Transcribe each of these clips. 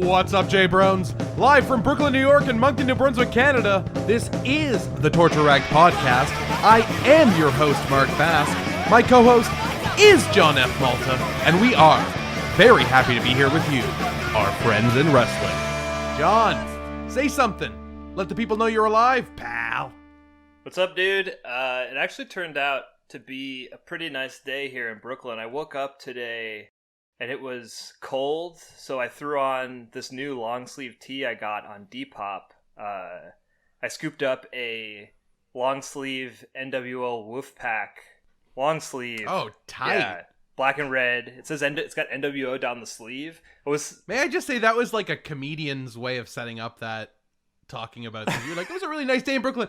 What's up, J-Brones? Live from Brooklyn, New York and Moncton, New Brunswick, Canada, this is the Torture Rack Podcast. I am your host, Marc Bass. My co-host is John F. Malta, and we are very happy to be here with you, our friends in wrestling. John, say something. Let the people know you're alive, pal. What's up, dude? It actually turned out to be a pretty nice day here in Brooklyn. I woke up today and it was cold, so I threw on this new long sleeve tee I got on Depop. I scooped up a long sleeve NWO Wolfpack long sleeve. Oh, tight. Yeah, black and red. It says it's got NWO down the sleeve. May I just say that was like a comedian's way of setting up that, talking about this. You're like, it was a really nice day in Brooklyn.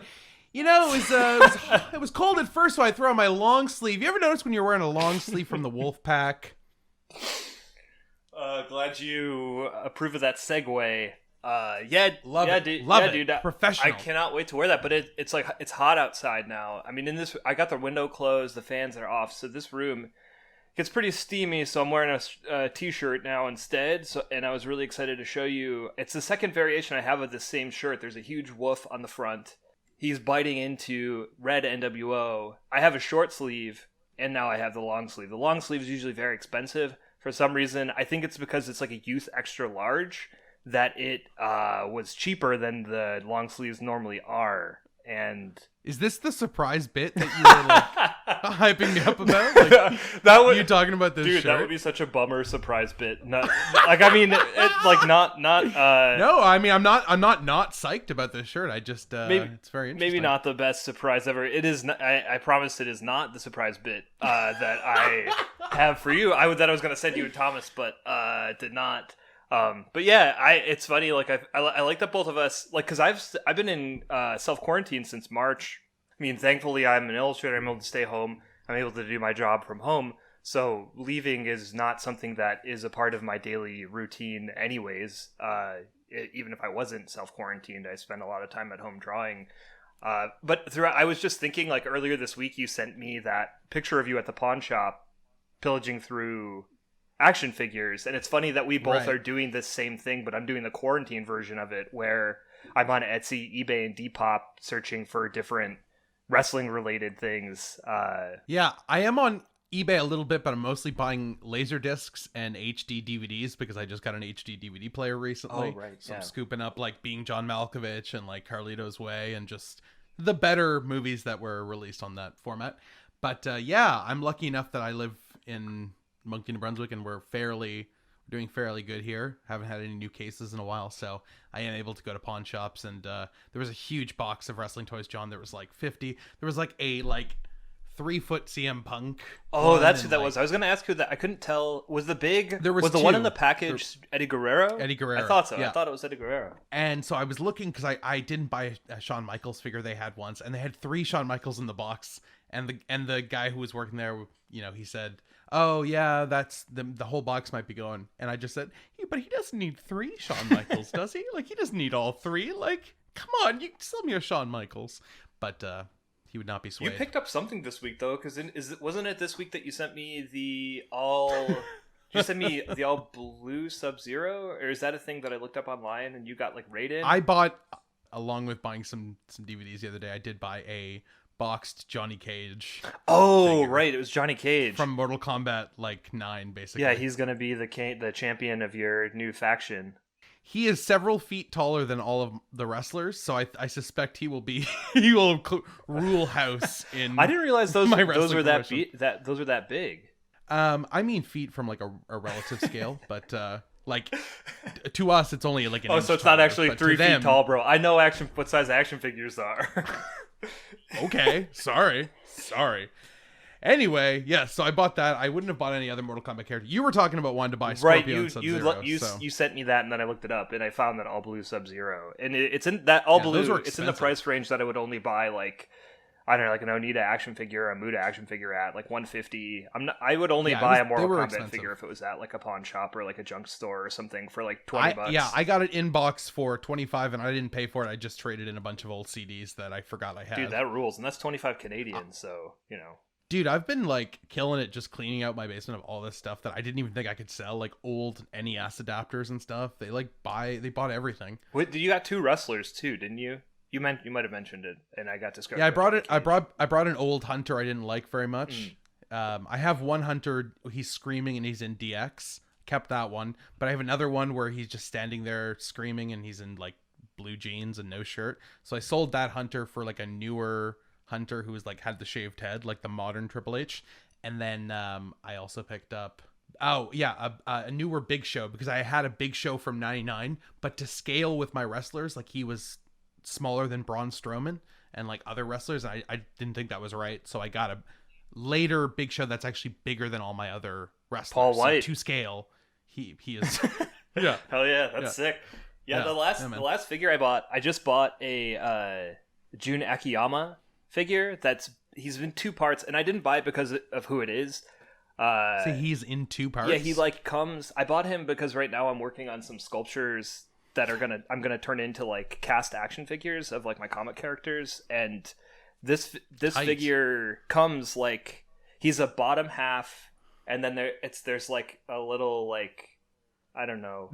You know, it was cold at first, so I threw on my long sleeve. You ever notice when you're wearing a long sleeve from the Wolfpack? Glad you approve of that segue. Love it, dude. Professional. I cannot wait to wear that. But it's like it's hot outside now. I mean, I got the window closed, the fans are off, so this room gets pretty steamy. So I'm wearing a t-shirt now instead. And I was really excited to show you. It's the second variation I have of this same shirt. There's a huge wolf on the front. He's biting into red NWO. I have a short sleeve, and now I have the long sleeve. The long sleeve is usually very expensive. For some reason, I think it's because it's like a youth extra large, that it was cheaper than the long sleeves normally are. And is this the surprise bit that you were like hyping me up about? Like, that would, you talking about this dude, shirt? That would be such a bummer surprise bit. Not like, I mean, not. No, I mean, I'm not psyched about this shirt. I just it's very interesting. Maybe not the best surprise ever. It is. I promise it is not the surprise bit that I have for you. I was going to send you and Thomas, but did not. But yeah, it's funny. Like I like that both of us, like, cause I've been in self quarantine since March. I mean, thankfully I'm an illustrator. I'm able to stay home. I'm able to do my job from home. So leaving is not something that is a part of my daily routine, anyways. Even if I wasn't self quarantined, I spend a lot of time at home drawing. But throughout, I was just thinking, like, earlier this week, you sent me that picture of you at the pawn shop, pillaging through action figures, and it's funny that we both are doing this same thing, but I'm doing the quarantine version of it, where I'm on Etsy, eBay, and Depop searching for different wrestling related things. Yeah, I am on eBay a little bit, but I'm mostly buying laser discs and HD DVDs because I just got an HD DVD player recently. Oh, right. So I'm scooping up like Being John Malkovich and like Carlito's Way and just the better movies that were released on that format. But yeah, I'm lucky enough that I live in Moncton, New Brunswick, and we're doing fairly good here. Haven't had any new cases in a while, so I am able to go to pawn shops. And there was a huge box of wrestling toys, John. There was like 50. There was like a 3-foot CM Punk. Oh, that's who that was. I was going to ask who that. I couldn't tell. Was the big? Was the one in the package Eddie Guerrero? Eddie Guerrero. I thought so. Yeah. I thought it was Eddie Guerrero. And so I was looking because I didn't buy a Shawn Michaels figure they had once, and they had 3 Shawn Michaels in the box. And the guy who was working there, you know, he said, "Oh yeah, that's the whole box might be going." And I just said, "Yeah, but he doesn't need 3 Shawn Michaels, does he? Like, he doesn't need all 3. Like, come on, you sell me a Shawn Michaels." But he would not be swayed. You picked up something this week though, because wasn't it this week that you sent me the all? You sent me the all blue Sub-Zero, or is that a thing that I looked up online and you got like rated? I bought, along with buying some DVDs the other day, I did buy a boxed Johnny Cage. Oh, right, it was Johnny Cage from Mortal Kombat 9, basically. Yeah, he's gonna be the champion of your new faction. He is several feet taller than all of the wrestlers, so I suspect he will rule house in. I didn't realize those were that big. I mean feet from like a relative scale, but like to us it's only like an inch so it's taller, not actually 3 feet tall, bro. I know what size action figures are. Okay, sorry. Anyway, yeah, so I bought that. I wouldn't have bought any other Mortal Kombat character. You were talking about wanting to buy Scorpio and Sub-Zero. You sent me that, and then I looked it up, and I found that all blue Sub-Zero, and it's in that all blue. It's in the price range that I would only buy like, I don't know, like an Onita action figure, a Muda action figure at like $150. I would only buy a Mortal Kombat figure if it was at like a pawn shop or like a junk store or something for like $20. Yeah, I got it in box for $25, and I didn't pay for it. I just traded in a bunch of old CDs that I forgot I had. Dude, that rules, and that's $25 Canadian. So you know. Dude, I've been like killing it just cleaning out my basement of all this stuff that I didn't even think I could sell, like old NES adapters and stuff. They bought everything. Wait, you got 2 wrestlers too, didn't you? You might have mentioned it, and I got discouraged. Yeah, I brought an old Hunter I didn't like very much. I have one Hunter, he's screaming and he's in DX. Kept that one, but I have another one where he's just standing there screaming and he's in like blue jeans and no shirt. So I sold that Hunter for like a newer Hunter who was like had the shaved head, like the modern Triple H. And then I also picked up a newer Big Show, because I had a Big Show from '99, but to scale with my wrestlers, like he was smaller than Braun Strowman and like other wrestlers, and I didn't think that was right. So I got a later Big Show that's actually bigger than all my other wrestlers. Paul White. So to scale, he is. Yeah. Hell yeah, that's sick. Yeah, the last figure I just bought a Jun Akiyama figure. He's in 2 parts, and I didn't buy it because of who it is. So he's in 2 parts. Yeah, he like comes. I bought him because right now I'm working on some sculptures that I'm gonna turn into like cast action figures of like my comic characters, and this figure comes like he's a bottom half, and then there's like a little like, I don't know.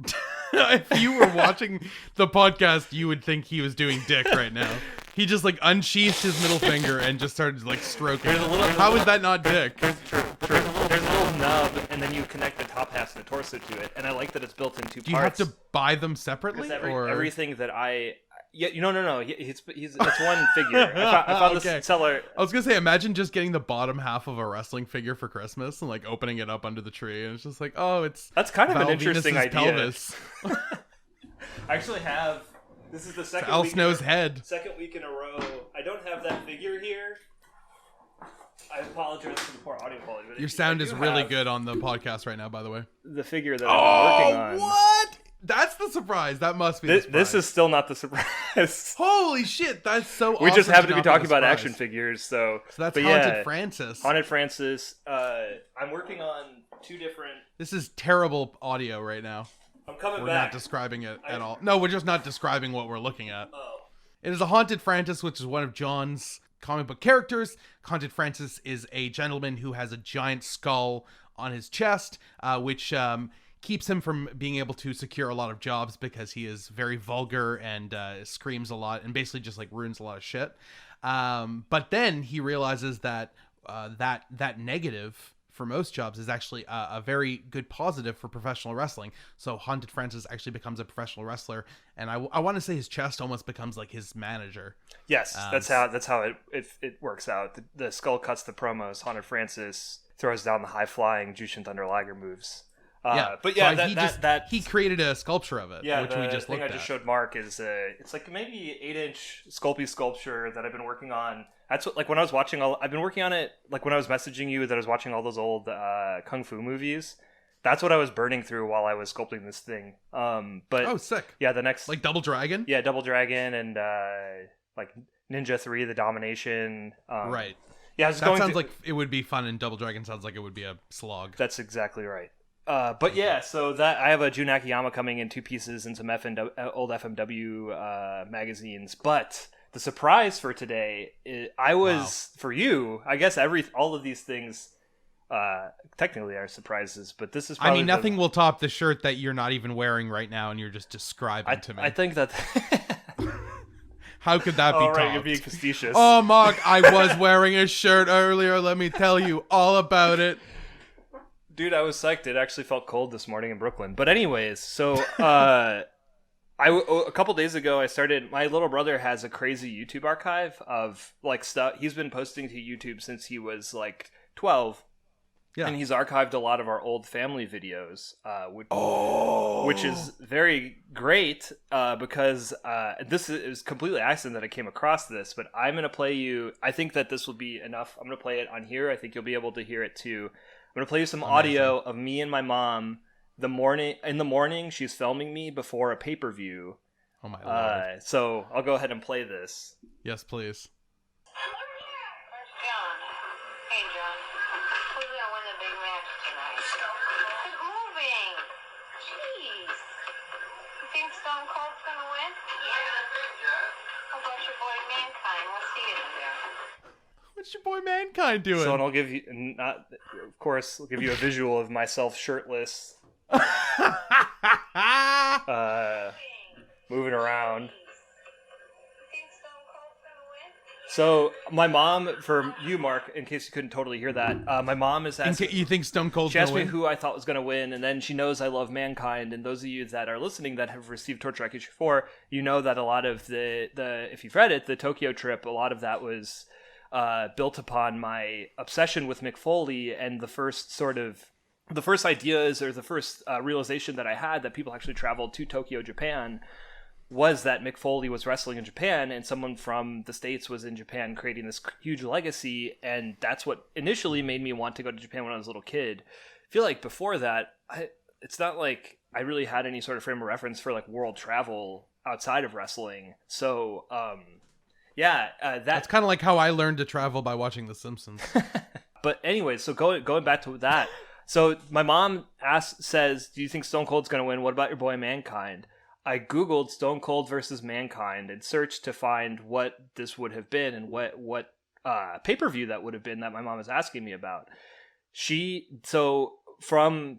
If you were watching the podcast, you would think he was doing dick right now. He just like unsheathed his middle finger and just started like stroking. How is that not dick? There's a little nub, and then you connect the top half of the torso to it, and I like that it's built in 2 parts. Do you have to buy them separately? Or everything that no. It's one figure. I found this seller. I was gonna say, imagine just getting the bottom half of a wrestling figure for Christmas and like opening it up under the tree, and it's just like, oh, that's kind of an interesting idea. Pelvis. I actually have. This is the second Al Snow's head. Second week in a row. I don't have that figure here. I apologize for the poor audio quality. Your sound is really good on the podcast right now, by the way. The figure that I'm working on. What? That's the surprise. That must be the surprise. This is still not the surprise. Holy shit, that's so awesome. We just happen to be talking about action figures, so that's Haunted Francis. Haunted Francis. I'm working on 2 different... This is terrible audio right now. I'm coming back. We're not describing it at all. No, we're just not describing what we're looking at. Oh. It is a Haunted Francis, which is one of John's comic book characters. Haunted Francis is a gentleman who has a giant skull on his chest, which keeps him from being able to secure a lot of jobs because he is very vulgar and screams a lot and basically just like ruins a lot of shit. But then he realizes that that negative for most jobs is actually a very good positive for professional wrestling. So Haunted Francis actually becomes a professional wrestler, and I want to say his chest almost becomes like his manager. Yes, that's how it works out. The skull cuts the promos. Haunted Francis throws down the high flying Jushin Thunder Liger moves. But yeah, so he created a sculpture of it, yeah, which we just looked at. I just showed Marc is it's like maybe 8-inch sculpture that I've been working on. That's what, like when I was watching I've been working on it like when I was messaging you that I was watching all those old kung fu movies. That's what I was burning through while I was sculpting this thing. But sick. Yeah, the next like Double Dragon. Yeah, Double Dragon and like Ninja 3, the Domination. Right. Yeah, sounds like it would be fun, and Double Dragon sounds like it would be a slog. That's exactly right. But yeah, so that I have a Jun Akiyama coming in 2 pieces and some old FMW magazines. But the surprise for today, for you, I guess all of these things technically are surprises, but this is probably nothing will top the shirt that you're not even wearing right now, and you're just describing to me. I think that... How could that be topped? Right, you're being facetious. Oh, Marc, I was wearing a shirt earlier. Let me tell you all about it. Dude, I was psyched. It actually felt cold this morning in Brooklyn. But anyways, so a couple days ago, I started... My little brother has a crazy YouTube archive of like stuff. He's been posting to YouTube since he was like 12. Yeah. And he's archived a lot of our old family videos, which is very great because this is completely accident that I came across this, but I'm going to play you... I think that this will be enough. I'm going to play it on here. I think you'll be able to hear it too. I'm going to play you some audio of me and my mom in the morning. She's filming me before a pay-per-view. Oh my Lord. So I'll go ahead and play this. Yes, please. John. Hey, John. Who's going to win the big match tonight? Quit moving. Jeez. You think Stone Cold's going to win? Yeah, I think, yeah. How about your boy Mankind? What's he going to do? What's your boy Mankind doing? So, and I'll give you, not, of course, I'll give you a visual of myself shirtless, moving around. So my mom, for you, Mark, in case you couldn't totally hear that, my mom is asking. You think Stone Cold's She asked me win? who I thought was going to win, and then she knows I love Mankind. And those of you that are listening that have received Torture Rack issue 4, you know that a lot of the if you've read it, the Tokyo trip, a lot of that was built upon my obsession with Mick Foley, and the first ideas or the first realization that I had that people actually traveled to Tokyo, Japan, was that Mick Foley was wrestling in Japan and someone from the States was in Japan creating this huge legacy. And that's what initially made me want to go to Japan when I was a little kid. I feel like before that, it's not like I really had any sort of frame of reference for like world travel outside of wrestling. So, that's kind of like how I learned to travel by watching The Simpsons. But anyway, so going back to that. So my mom says, do you think Stone Cold's going to win? What about your boy Mankind? I Googled Stone Cold versus Mankind and searched to find what this would have been and what pay-per-view that would have been that my mom was asking me about. So from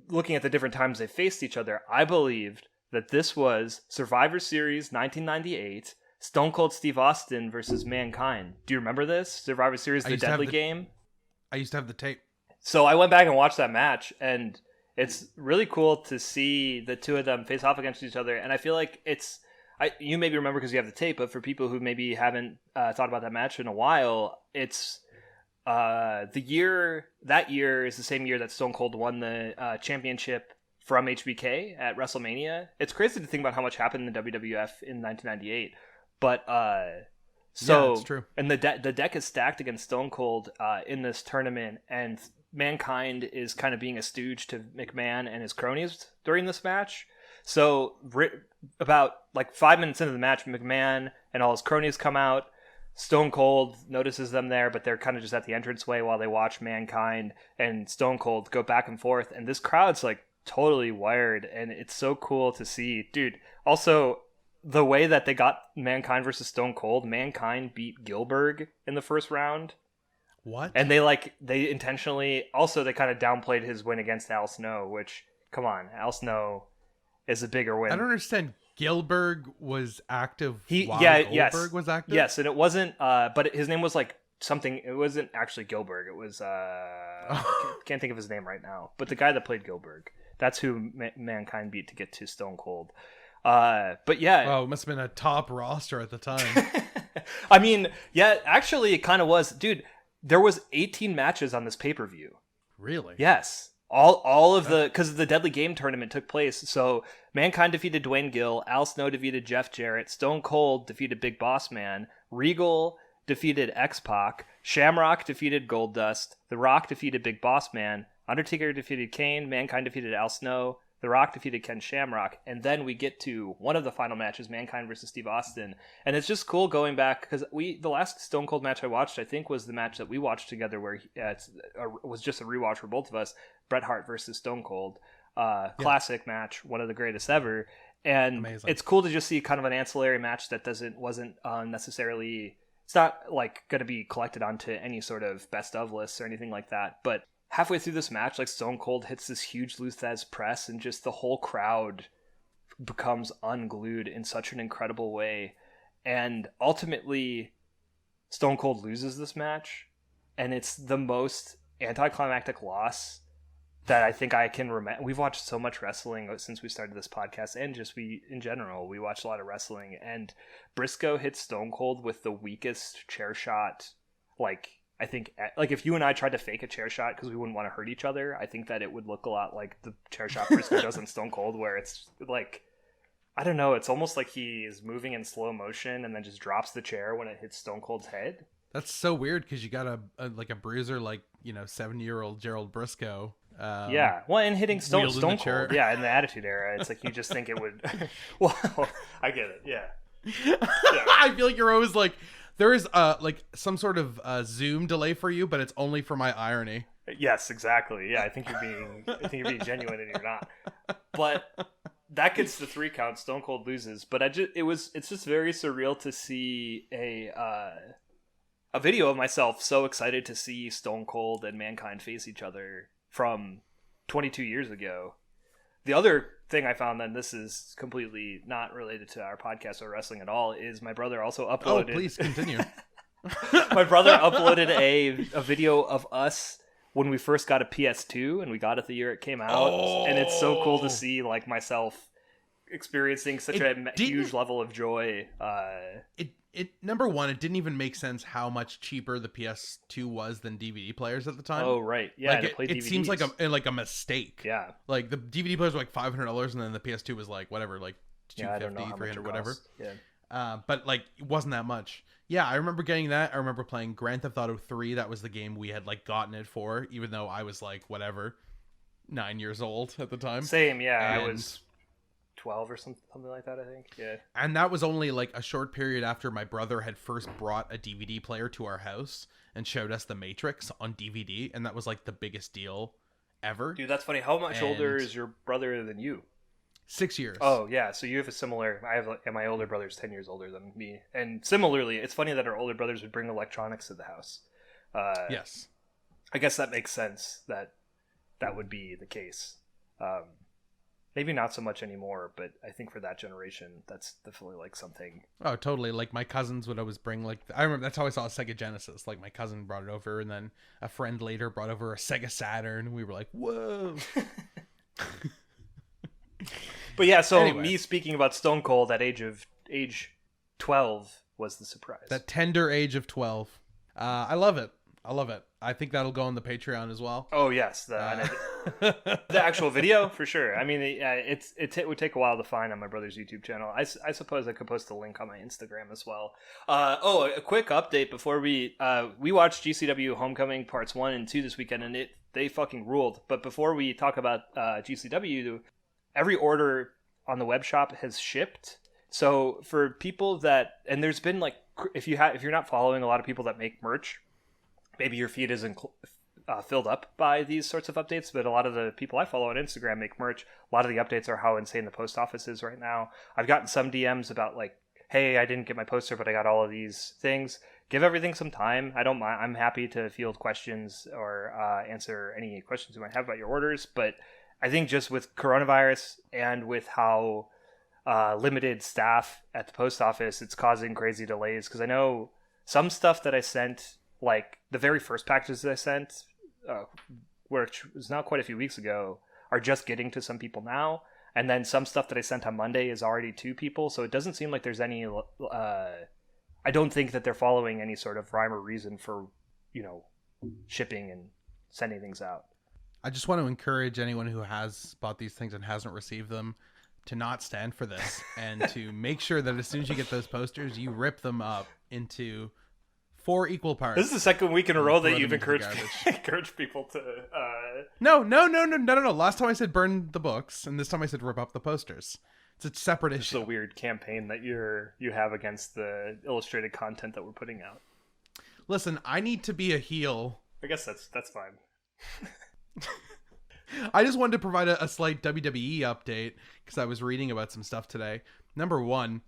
looking at the different times they faced each other, I believed that this was Survivor Series 1998, Stone Cold Steve Austin versus Mankind. Do you remember this? Survivor Series, The Deadly Game? I used to have the tape. So I went back and watched that match, and it's really cool to see the two of them face off against each other. And I feel like you maybe remember because you have the tape, but for people who maybe haven't thought about that match in a while, it's that year is the same year that Stone Cold won the championship from HBK at WrestleMania. It's crazy to think about how much happened in the WWF in 1998. But yeah, it's true. And the deck is stacked against Stone Cold in this tournament, and Mankind is kind of being a stooge to McMahon and his cronies during this match. So about like 5 minutes into the match, McMahon and all his cronies come out. Stone Cold notices them there, but they're kind of just at the entranceway while they watch Mankind and Stone Cold go back and forth. And this crowd's like totally wired, and it's so cool to see. Dude, also the way that they got Mankind versus Stone Cold, Mankind beat Gilbert in the first round. What? And they intentionally, also they kind of downplayed his win against Al Snow, which, come on, Al Snow is a bigger win. I don't understand. Gilbert was active while Goldberg was active? Yes, and it wasn't, but his name was like something, it wasn't actually Gilbert. It was, can't think of his name right now, but the guy that played Gilbert, that's who Mankind beat to get to Stone Cold. But yeah. Oh, it must have been a top roster at the time. I mean, yeah, actually it kind of was. Dude, there was 18 matches on this pay-per-view. Really? Yes. All of because the Deadly Game tournament took place. So Mankind defeated Dwayne Gill, Al Snow defeated Jeff Jarrett, Stone Cold defeated Big Boss Man, Regal defeated X-Pac, Shamrock defeated Goldust, The Rock defeated Big Boss Man, Undertaker defeated Kane, Mankind defeated Al Snow, The Rock defeated Ken Shamrock, and then we get to one of the final matches, Mankind versus Steve Austin. And it's just cool going back, because the last Stone Cold match I watched, I think, was the match that we watched together, where it was just a rewatch for both of us, Bret Hart versus Stone Cold. Classic match, one of the greatest ever. And amazing. It's cool to just see kind of an ancillary match that wasn't necessarily, it's not like going to be collected onto any sort of best of lists or anything like that, but halfway through this match, like, Stone Cold hits this huge Lou Thesz press, and just the whole crowd becomes unglued in such an incredible way. And ultimately, Stone Cold loses this match, and it's the most anticlimactic loss that I think I can remember. We've watched so much wrestling since we started this podcast, and just in general, we watch a lot of wrestling. And Briscoe hits Stone Cold with the weakest chair shot, I think, like, if you and I tried to fake a chair shot because we wouldn't want to hurt each other, I think that it would look a lot like the chair shot Briscoe does in Stone Cold, where it's like, I don't know, it's almost like he is moving in slow motion and then just drops the chair when it hits Stone Cold's head. That's so weird, because you got a bruiser like, 7-year-old Gerald Briscoe. Yeah, well, and hitting Stone Cold, yeah, in the Attitude Era, it's like you just think it would. Well, I get it, yeah. I feel like you're always like, there is some sort of Zoom delay for you, but it's only for my irony. Yes, exactly. Yeah, I think you're being genuine, and you're not. But that gets the 3 count. Stone Cold loses, but it's just very surreal to see a video of myself so excited to see Stone Cold and Mankind face each other from 22 years ago. The other thing I found, then this is completely not related to our podcast or wrestling at all, is my brother also uploaded... Oh, please continue. My brother uploaded a video of us when we first got a PS2, and we got it the year it came out. Oh. And it's so cool to see like myself experiencing such a huge level of joy. It number one, it didn't even make sense how much cheaper the PS2 was than DVD players at the time. Oh right, yeah. Like it seems like a mistake. Yeah, like the DVD players were like $500, and then the PS2 was like whatever, like $250, $300, whatever. Yeah. But like it wasn't that much. Yeah, I remember getting that. I remember playing Grand Theft Auto 3. That was the game we had like gotten it for, even though I was like whatever, 9 years old at the time. Same, yeah. And I was 12 or something like that, I think. Yeah. And that was only like a short period after my brother had first brought a DVD player to our house and showed us The Matrix on DVD, and that was like the biggest deal ever. Dude, that's funny. How much older is your brother than you? 6 years. Oh yeah, so you have a similar. And my older brother's 10 years older than me. And similarly, it's funny that our older brothers would bring electronics to the house. Yes. I guess that makes sense that would be the case. Maybe not so much anymore, but I think for that generation, that's definitely like something. Oh, totally. Like my cousins would always bring like, I remember that's how I saw a Sega Genesis. Like my cousin brought it over, and then a friend later brought over a Sega Saturn, and we were like, whoa. But yeah, so anyway. Me speaking about Stone Cold at age 12 was the surprise. That tender age of 12. I love it. I think that'll go on the Patreon as well. Oh yes, the actual video for sure. I mean, it would take a while to find on my brother's YouTube channel. I suppose I could post a link on my Instagram as well. A quick update before we watched GCW Homecoming parts 1 and 2 this weekend, and they fucking ruled. But before we talk about GCW, every order on the web shop has shipped. So for people that, and there's been like, if you're not following a lot of people that make merch, maybe your feed isn't filled up by these sorts of updates, but a lot of the people I follow on Instagram make merch. A lot of the updates are how insane the post office is right now. I've gotten some DMs about like, hey, I didn't get my poster, but I got all of these things. Give everything some time. I don't mind. I'm happy to field questions or answer any questions you might have about your orders. But I think just with coronavirus and with how limited staff at the post office, it's causing crazy delays. Because I know some stuff that I sent, like the very first packages that I sent, which was not quite a few weeks ago, are just getting to some people now. And then some stuff that I sent on Monday is already to people. So it doesn't seem like there's any, I don't think that they're following any sort of rhyme or reason for, shipping and sending things out. I just want to encourage anyone who has bought these things and hasn't received them to not stand for this and to make sure that as soon as you get those posters, you rip them up into 4 equal parts. This is the second week in a row that you've encouraged people to... No. Last time I said burn the books, and this time I said rip up the posters. It's a separate issue. It's a weird campaign that you have against the illustrated content that we're putting out. Listen, I need to be a heel. I guess that's fine. I just wanted to provide a slight WWE update because I was reading about some stuff today. Number one,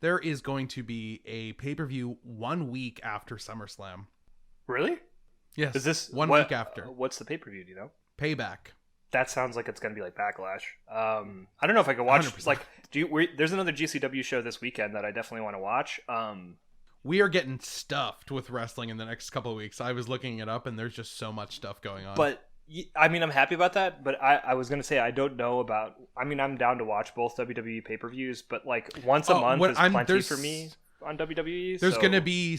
there is going to be a pay-per-view 1 week after SummerSlam. Really? Yes. Is this 1 week after? What's the pay-per-view, do you know? Payback. That sounds like it's going to be like Backlash. I don't know if I can watch 100%. like there's another GCW show this weekend that I definitely want to watch. We are getting stuffed with wrestling in the next couple of weeks. I was looking it up and there's just so much stuff going on. But I mean, I'm happy about that, but I was going to say I don't know about... I mean, I'm down to watch both WWE pay-per-views, but like once a month is plenty for me on WWE. There's going to be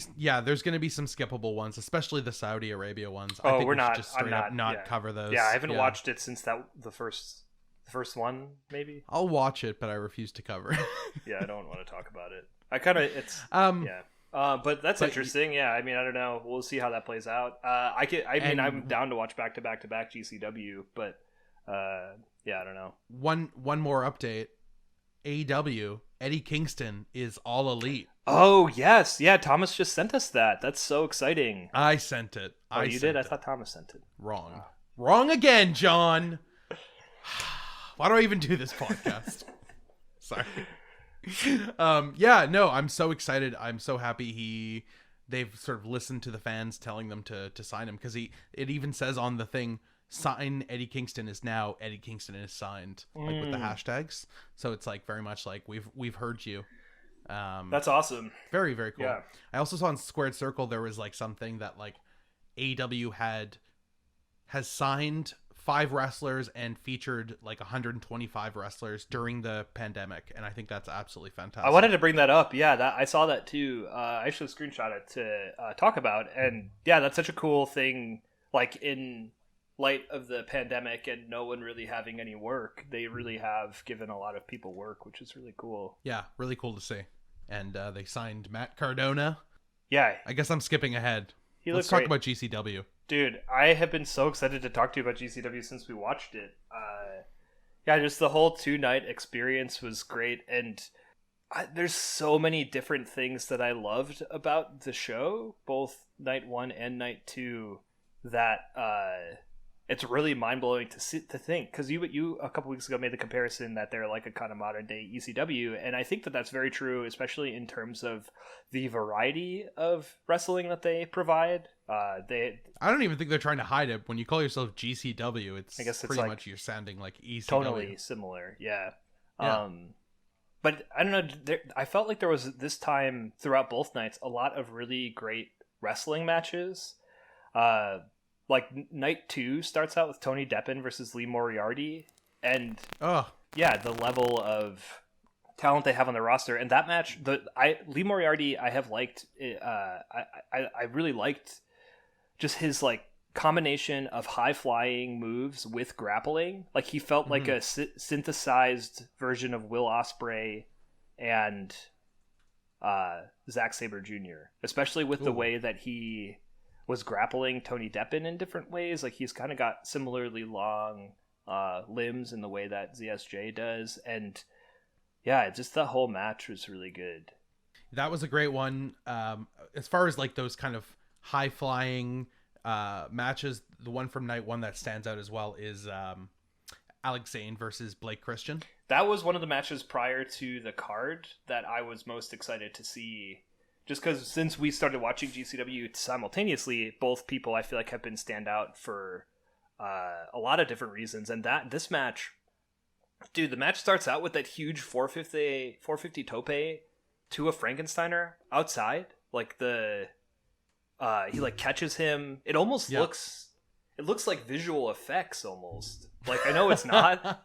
some skippable ones, especially the Saudi Arabia ones. I think we're not. Just straight up not cover those. Yeah, I haven't watched it since the first one, maybe. I'll watch it, but I refuse to cover it. Yeah, I don't want to talk about it. Yeah. But that's interesting. Yeah, I mean, I don't know. We'll see how that plays out. I'm down to watch back to back GCW, but yeah, I don't know. One more update. AEW, Eddie Kingston is All Elite. Oh yes, yeah. Thomas just sent us that. That's so exciting. I sent it. You did? I thought Thomas sent it. Wrong again, John. Why do I even do this podcast? Sorry. I'm so excited. I'm so happy he they've sort of listened to the fans telling them to sign him, because it even says on the thing, sign Eddie Kingston is now Eddie Kingston is signed, like with the hashtags. So it's like very much like we've heard you. That's awesome. Very, very cool. Yeah. I also saw in Squared Circle there was like something that like AEW has signed 5 wrestlers and featured like 125 wrestlers during the pandemic, and I think that's absolutely fantastic. I wanted to bring that up. Yeah, I saw that too. I actually screenshot it to talk about, and yeah, that's such a cool thing. Like in light of the pandemic and no one really having any work, they really have given a lot of people work, which is really cool. Yeah, really cool to see. And they signed Matt Cardona. Yeah, I guess I'm skipping ahead. Let's talk about GCW. Dude, I have been so excited to talk to you about GCW since we watched it. Yeah, just the whole 2-night experience was great, and there's so many different things that I loved about the show, both night 1 and night 2, that it's really mind-blowing to think, because you a couple weeks ago made the comparison that they're like a kind of modern-day ECW, and I think that that's very true, especially in terms of the variety of wrestling that they provide. I don't even think they're trying to hide it. When you call yourself GCW, I guess it's pretty like much you're sounding like ECW. Totally similar, yeah. But I don't know, I felt like there was, this time throughout both nights, a lot of really great wrestling matches. Like night 2 starts out with Tony Deppen versus Lee Moriarty, and yeah, the level of talent they have on the roster, and that match, Lee Moriarty, I have liked. I really liked just his like combination of high flying moves with grappling. Like he felt like a synthesized version of Will Ospreay and Zack Sabre Jr., especially with the way that he was grappling Tony Deppen in different ways. Like he's kind of got similarly long limbs in the way that ZSJ does, and yeah, just the whole match was really good. That was a great one. As far as like those kind of high flying matches, the one from night 1 that stands out as well is Alex Zane versus Blake Christian. That was one of the matches prior to the card that I was most excited to see. Just because since we started watching GCW simultaneously, both people I feel like have been standout for a lot of different reasons. And this match, dude, the match starts out with that huge 450 tope to a Frankensteiner outside. Like he like catches him. It almost looks like visual effects almost. Like I know it's not.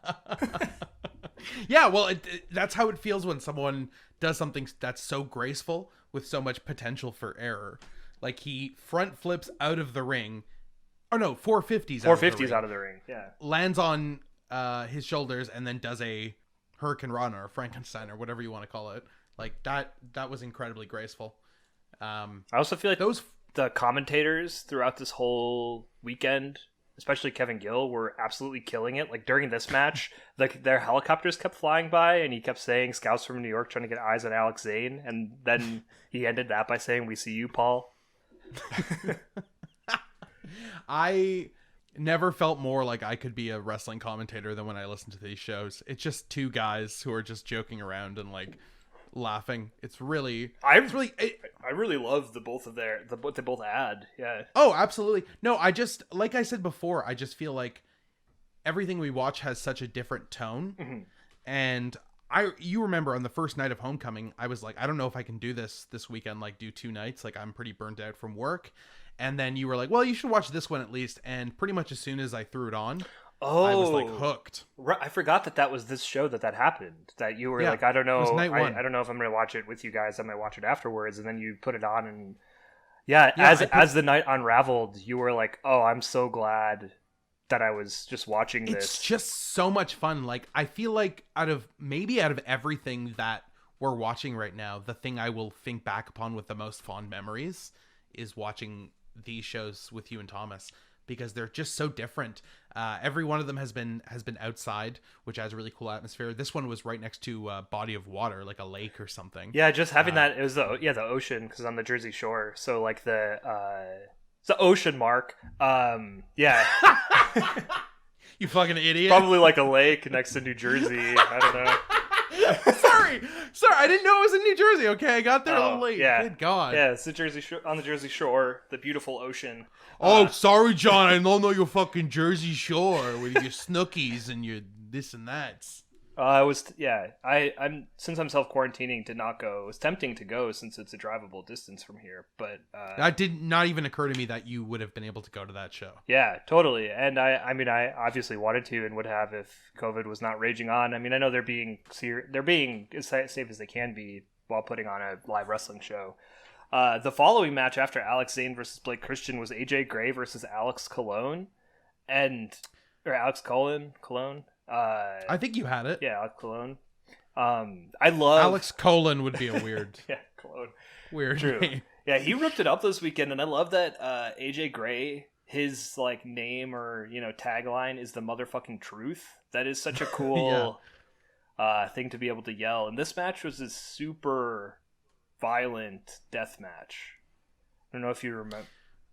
Yeah, well, that's how it feels when someone does something that's so graceful with so much potential for error. Like he front flips out of the ring. Oh no, 450s out of the ring. Yeah. Lands on his shoulders and then does a Hurricane Rana or Frankenstein or whatever you want to call it. Like that was incredibly graceful. I also feel like the commentators throughout this whole weekend, especially Kevin Gill, were absolutely killing it. Like during this match, like their helicopters kept flying by and he kept saying scouts from New York trying to get eyes on Alex Zane, and then he ended that by saying, "We see you, Paul." I never felt more like I could be a wrestling commentator than when I listen to these shows. It's just two guys who are just joking around and like laughing. It's really I really love what they both add. Yeah. Oh, absolutely. No, I just, like I said before, I just feel like everything we watch has such a different tone. Mm-hmm. And you remember on the first night of Homecoming, I was like, I don't know if I can do this weekend, like do 2 nights. Like I'm pretty burnt out from work. And then you were like, well, you should watch this one at least. And pretty much as soon as I threw it on, I was like hooked. I forgot that was this show that happened. That you were like, I don't know. It was night 1. I don't know if I'm going to watch it with you guys. I might watch it afterwards. And then you put it on, and as the night unraveled, you were like, oh, I'm so glad that I was just watching this. It's just so much fun. Like I feel like out of everything that we're watching right now, the thing I will think back upon with the most fond memories is watching these shows with you and Thomas, because they're just so different. Every one of them has been outside, which adds a really cool atmosphere. This one was right next to a body of water, like a lake or something. Yeah, just having that, it was the ocean, because on the Jersey Shore. So like the ocean, Marc. Yeah. You fucking idiot. Probably like a lake next to New Jersey. I don't know. Sorry, I didn't know it was in New Jersey. Okay, I got there a little late. Yeah. Good God. Yeah, it's on the Jersey Shore, the beautiful ocean. Oh, sorry, John. I don't know your fucking Jersey Shore with your snookies and your this and that. I'm since I'm self-quarantining to not go. It was tempting to go since it's a drivable distance from here, but that did not even occur to me that you would have been able to go to that show. Yeah, totally. And I obviously wanted to and would have if COVID was not raging on. I mean, I know they're being as safe as they can be while putting on a live wrestling show. The following match after Alex Zane versus Blake Christian was AJ Gray versus Alex Cologne, or Alex Cologne. I think you had it. Yeah, Alex Cologne. I love Alex Colon would be a weird, yeah, Cologne. Weird True. name. Yeah, he ripped it up this weekend, and I love that AJ Gray, his like name or tagline is the motherfucking truth. That is such a cool thing to be able to yell. And this match was a super violent death match. I don't know if you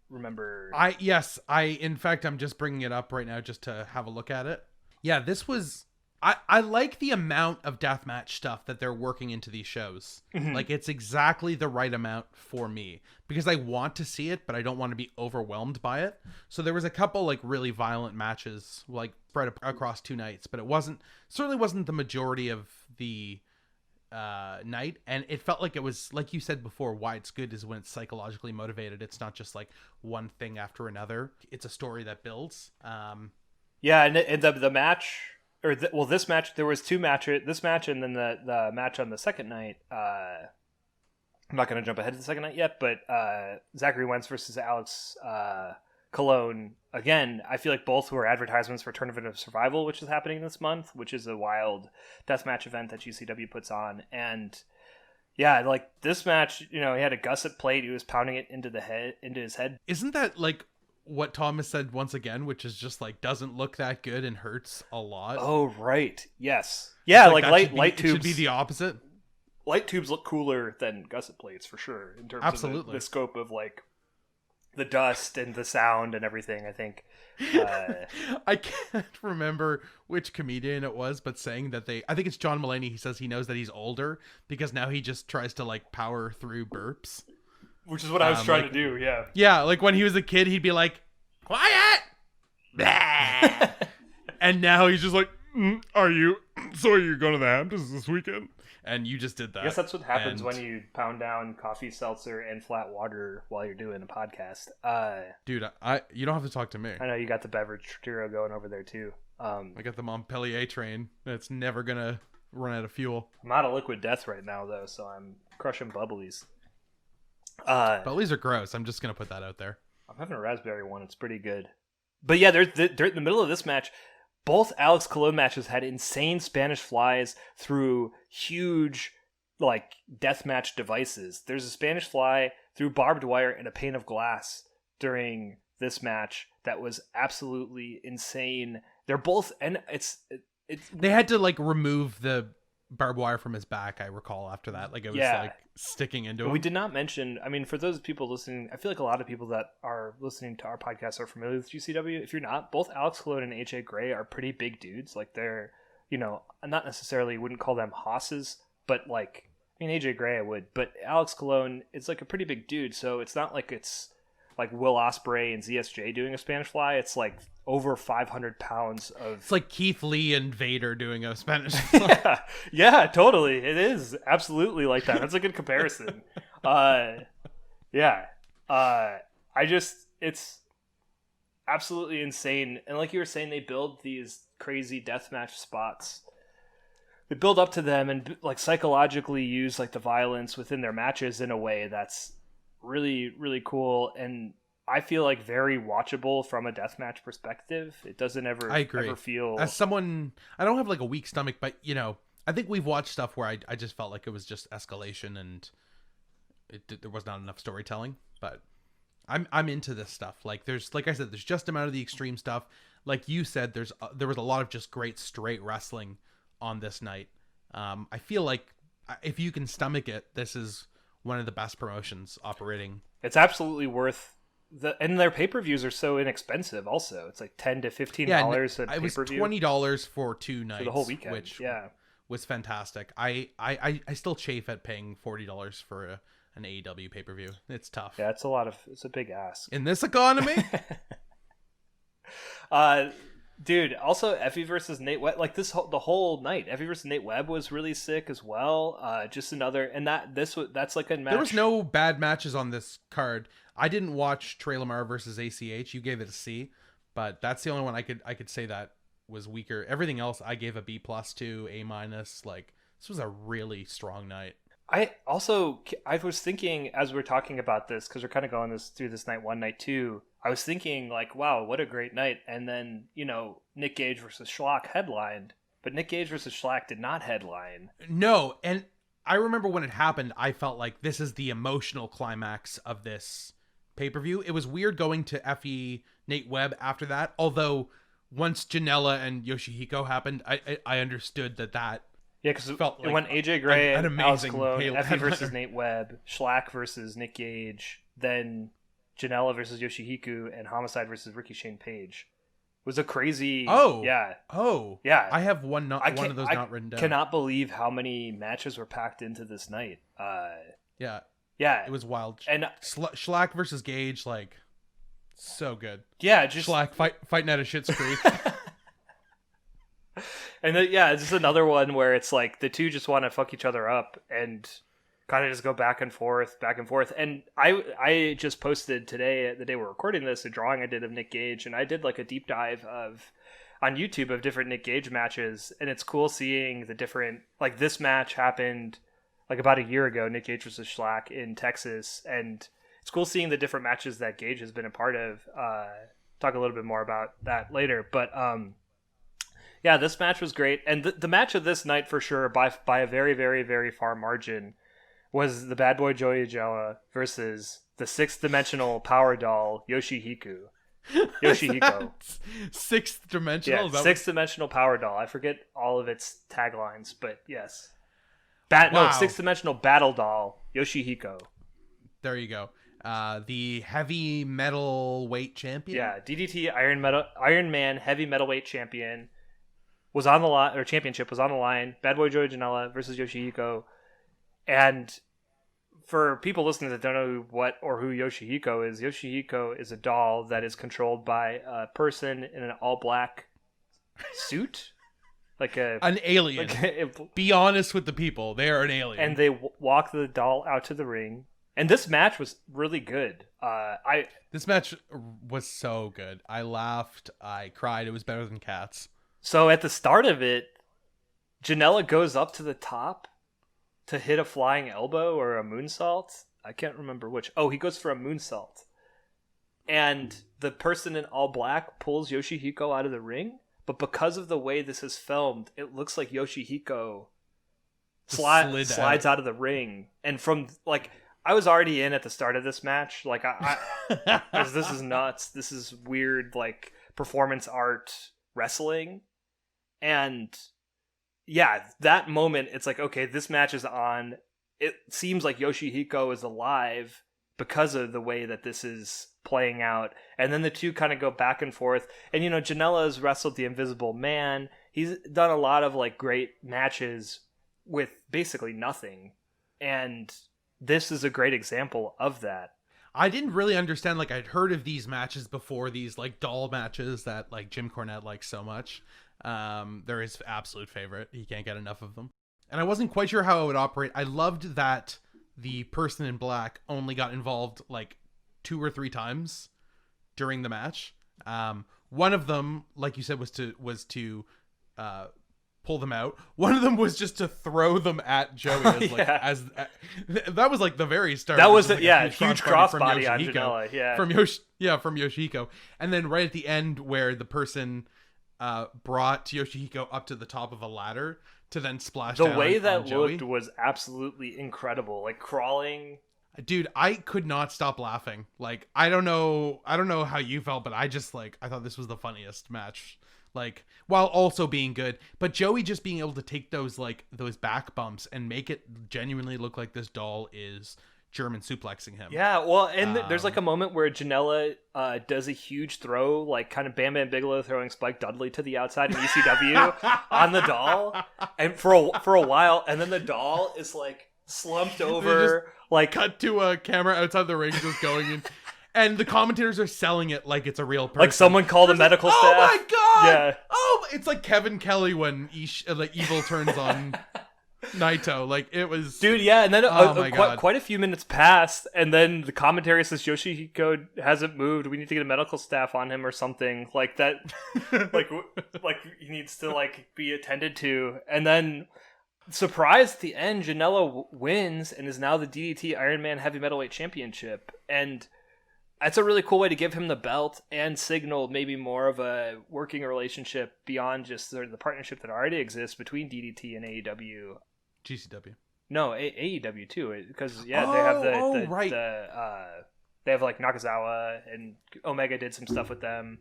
remember. In fact, I'm just bringing it up right now just to have a look at it. Yeah, this was... I like the amount of deathmatch stuff that they're working into these shows. Mm-hmm. Like, it's exactly the right amount for me. Because I want to see it, but I don't want to be overwhelmed by it. So there was a couple, like, really violent matches, like, spread across 2 nights. But certainly wasn't the majority of the night. And it felt like it was, like you said before, why it's good is when it's psychologically motivated. It's not just, like, one thing after another. It's a story that builds. Yeah, and the match... this match, there was 2 matches, this match and then the match on the second night. I'm not going to jump ahead to the second night yet, but Zachary Wentz versus Alex Cologne. Again, I feel like both were advertisements for Tournament of Survival, which is happening this month, which is a wild deathmatch event that GCW puts on. And yeah, like this match, he had a gusset plate. He was pounding it into his head. Isn't that like what Thomas said once again, which is just like doesn't look that good and hurts a lot? Oh, right. Yes. Yeah, like light tubes. It should be the opposite. Light tubes look cooler than gusset plates for sure in terms of the scope of like the dust and the sound and everything, I think. I can't remember which comedian it was, but saying that I think it's John Mulaney. He says he knows that he's older because now he just tries to like power through burps. Which is what I was trying to do, yeah. Yeah, like when he was a kid, he'd be like, quiet! And now he's just like, are you going to the Hamptons this weekend? And you just did that. I guess that's what happens when you pound down coffee, seltzer, and flat water while you're doing a podcast. Dude, you don't have to talk to me. I know you got the beverage trio going over there, too. I got the Montpellier train that's never going to run out of fuel. I'm out of liquid death right now, though, so I'm crushing bubblies. Bubblies are gross. I'm just gonna put that out there. I'm having a raspberry one. It's pretty good. But yeah, they're in the middle of this match. Both Alex Cologne matches had insane Spanish flies through huge like deathmatch devices. There's a Spanish fly through barbed wire and a pane of glass during this match that was absolutely insane. They're both, and they had to like remove the barbed wire from his back, I recall, after that. Like it was like sticking into him. We did not mention, I mean, for those people listening, I feel like a lot of people that are listening to our podcast are familiar with GCW. If you're not, both Alex Cologne and AJ Gray are pretty big dudes. Like they're, not necessarily wouldn't call them hosses, but like, I mean, AJ Gray I would, but Alex Cologne is like a pretty big dude. So it's not like it's like Will Ospreay and ZSJ doing a Spanish fly. It's like over 500 pounds of... It's like Keith Lee and Vader doing a Spanish fly. Yeah, totally. It is absolutely like that. That's a good comparison. It's absolutely insane. And like you were saying, they build these crazy deathmatch spots. They build up to them and like psychologically use like the violence within their matches in a way that's really, really cool. And I feel like very watchable from a deathmatch perspective. It doesn't ever, ever feel... As someone, I don't have like a weak stomach, but I think we've watched stuff where I just felt like it was just escalation and there was not enough storytelling. But I'm into this stuff. Like like I said, there's just amount of the extreme stuff. Like you said, there was a lot of just great straight wrestling on this night. I feel like if you can stomach it, this is one of the best promotions operating. It's absolutely worth. And their pay-per-views are so inexpensive also. It's like $10 to $15 a pay-per-view. It was $20 for 2 nights. For the whole weekend, was fantastic. I still chafe at paying $40 for an AEW pay-per-view. It's tough. Yeah, it's a big ask. In this economy? Dude, also Effie versus Nate Webb, like the whole night, Effie versus Nate Webb was really sick as well. Just another, and that's like a match. There was no bad matches on this card. I didn't watch Trey Lamar versus ACH. You gave it a C, but that's the only one I could say that was weaker. Everything else I gave a B+ to, A-. Like, this was a really strong night. I was thinking as we're talking about this, because we're kind of going through this night 1, night 2. I was thinking like, wow, what a great night. And then, Nick Gage versus Schlock headlined, but Nick Gage versus Schlock did not headline. No, and I remember when it happened, I felt like this is the emotional climax of this pay-per-view. It was weird going to Effie Nate Webb after that, although once Janella and Yoshihiko happened, I understood that. Yeah, because it felt like went AJ Gray an and Alex amazing Cologne, Effie headliner. versus Nate Webb, Schlock versus Nick Gage, then Janella versus Yoshihiko, and Homicide versus Ricky Shane Page. It was a crazy... Yeah. I have one of those not written down. I cannot believe how many matches were packed into this night. Yeah, it was wild. And Schlock versus Gage, like, so good. Yeah, just Schlock fighting out of Schitt's Creek. And then, it's just another one where it's like the two just want to fuck each other up and kind of just go back and forth. And I just posted today, the day we're recording this, a drawing I did of Nick Gage, and I did like a deep dive on YouTube of different Nick Gage matches, and it's cool seeing the different, like this match happened like about a year ago, Nick Gage versus Schlock in Texas, and it's cool seeing the different matches that Gage has been a part of. Talk a little bit more about that later, but yeah, this match was great, and the match of this night for sure, by a very, very, very far margin, was the Bad Boy Joey Janella versus the sixth-dimensional power doll Yoshihiko. Sixth dimensional? Yeah, sixth-dimensional power doll. I forget all of its taglines, but yes. Sixth-dimensional battle doll Yoshihiko. There you go. The heavy metal weight champion? Yeah, DDT Iron Man heavy metalweight champion was on the line, or championship was on the line. Bad Boy Joey Janella versus Yoshihiko. And for people listening that don't know who Yoshihiko is a doll that is controlled by a person in an all-black suit. Like an alien. Be honest with the people. They are an alien. And they walk the doll out to the ring. And this match was really good. This match was so good. I laughed. I cried. It was better than Cats. So at the start of it, Janella goes up to the top to hit a flying elbow or a moonsault. I can't remember which. Oh, he goes for a moonsault. And the person in all black pulls Yoshihiko out of the ring. But because of the way this is filmed, it looks like Yoshihiko slides out of the ring. And from, like, I was already in at the start of this match. Like, this is nuts. This is weird, like, performance art wrestling. And yeah, that moment, it's like, okay, this match is on. It seems like Yoshihiko is alive because of the way that this is playing out. And then the two kind of go back and forth. And, Janela has wrestled the Invisible Man. He's done a lot of, like, great matches with basically nothing. And this is a great example of that. I didn't really understand, like, I'd heard of these matches before, these, like, doll matches that, like, Jim Cornette likes so much. They're his absolute favorite. He can't get enough of them. And I wasn't quite sure how it would operate. I loved that the person in black only got involved, like, 2 or 3 times during the match. One of them, like you said, was to pull them out. One of them was just to throw them at Joey. That was like the very start. That was like a huge crossbody on Janela. Yeah, from Yoshihiko, and then right at the end where the person brought Yoshihiko up to the top of a ladder to then splash down. The way that Joey looked was absolutely incredible. Like crawling. Dude, I could not stop laughing. Like, I don't know how you felt, but I thought this was the funniest match. Like, while also being good, but Joey just being able to take those back bumps and make it genuinely look like this doll is German suplexing him. Yeah, well, and there's like a moment where Janella does a huge throw, like kind of Bam Bam Bigelow throwing Spike Dudley to the outside in ECW on the doll, and for a while, and then the doll is like slumped over, like cut to a camera outside the ring, just going in, and the commentators are selling it like it's a real person. Like someone called the medical staff. Oh my god! Yeah. Oh, it's like Kevin Kelly when like Evil turns on Naito. Like it was, dude. Yeah, and then God. quite a few minutes passed, and then the commentary says Yoshihiko hasn't moved. We need to get a medical staff on him or something like that. like he needs to like be attended to, and then. Surprise at the end, Janela wins and is now the DDT Iron Man Heavy Metalweight Championship, and that's a really cool way to give him the belt and signal maybe more of a working relationship beyond just sort of the partnership that already exists between DDT and AEW. GCW. No, AEW too, because they have they have like Nakazawa, and Omega did some stuff with them.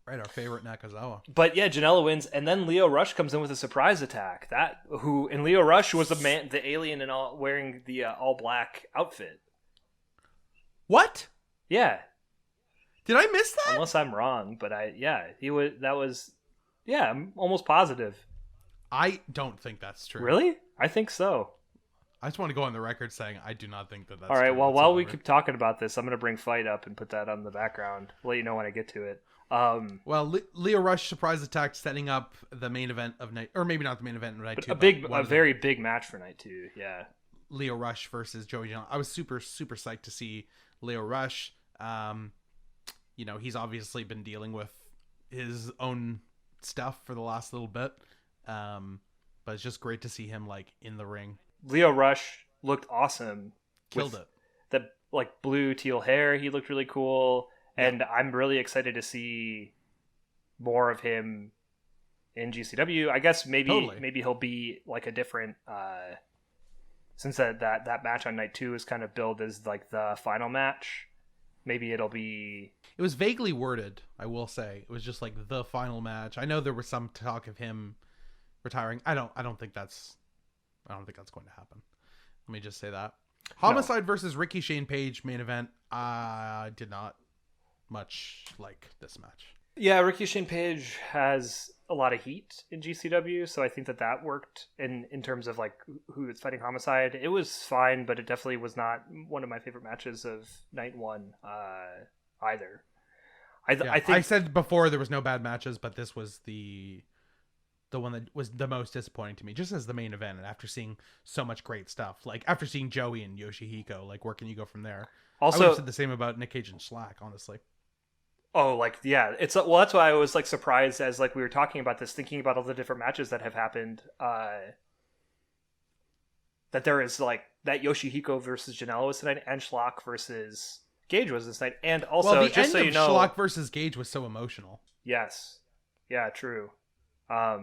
Right, our favorite Nakazawa. But yeah, Janela wins, and then Leo Rush comes in with a surprise attack. And Leo Rush was the alien and all wearing the all black outfit. What? Yeah. Did I miss that? Unless I'm wrong, but I'm almost positive. I don't think that's true. Really? I think so. I just want to go on the record saying I do not think that's all right, true. well, while we keep talking about this, I'm going to bring Fight up and put that on the background. Let you know when I get to it. Well, Leo Rush surprise attack setting up the main event of night, or maybe not the main event of night 2. A very big match for night 2. Yeah, Leo Rush versus Joey Janella. I was super psyched to see Leo Rush. He's obviously been dealing with his own stuff for the last little bit, but it's just great to see him like in the ring. Leo Rush looked awesome. Killed it. The like blue teal hair, he looked really cool. And I'm really excited to see more of him in GCW. I guess maybe he'll be like a different since that match on night 2 is kind of billed as like the final match. Maybe it'll be. It was vaguely worded, I will say. It was just like the final match. I know there was some talk of him retiring. I don't think that's going to happen. Let me just say that. Homicide versus Ricky Shane Page main event. I did not much like this match. Yeah, Ricky Shane Page has a lot of heat in GCW, so I think that worked in terms of like who is fighting Homicide. It was fine, but it definitely was not one of my favorite matches of night 1 either. I think I said before there was no bad matches, but this was the one that was the most disappointing to me, just as the main event. And after seeing so much great stuff, like after seeing Joey and Yoshihiko, like where can you go from there? Also, I would have said the same about Nick Cage and Slack, honestly. Oh, like, yeah, that's why I was like surprised as like we were talking about this, thinking about all the different matches that have happened, that there is like that Yoshihiko versus Janela was tonight, and Schlock versus Gage was this night, and also the end of Schlock versus Gage was so emotional. Yes, yeah, true. What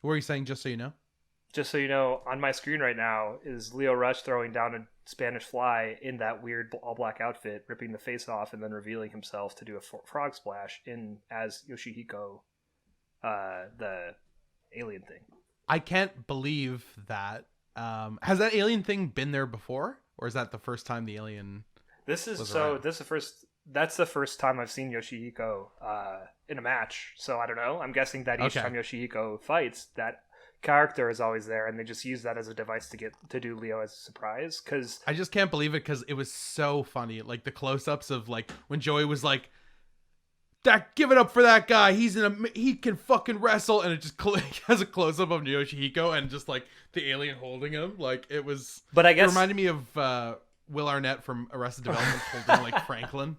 were you saying? Just so you know. Just so you know, on my screen right now is Leo Rush throwing down a Spanish Fly in that weird all-black outfit, ripping the face off, and then revealing himself to do a frog splash as Yoshihiko, the alien thing. I can't believe that. Has that alien thing been there before, or is that the first time the alien? That's the first time I've seen Yoshihiko in a match. So I don't know. I'm guessing that each time Yoshihiko fights, that character is always there, and they just use that as a device to do Leo as a surprise. Because I just can't believe it, because it was so funny, like the close-ups of like when Joey was like, "That, give it up for that guy, he can fucking wrestle," and it just has a close-up of Yoshihiko and just like the alien holding him. Like it was, but I guess it reminded me of Will Arnett from Arrested Development holding like Franklin.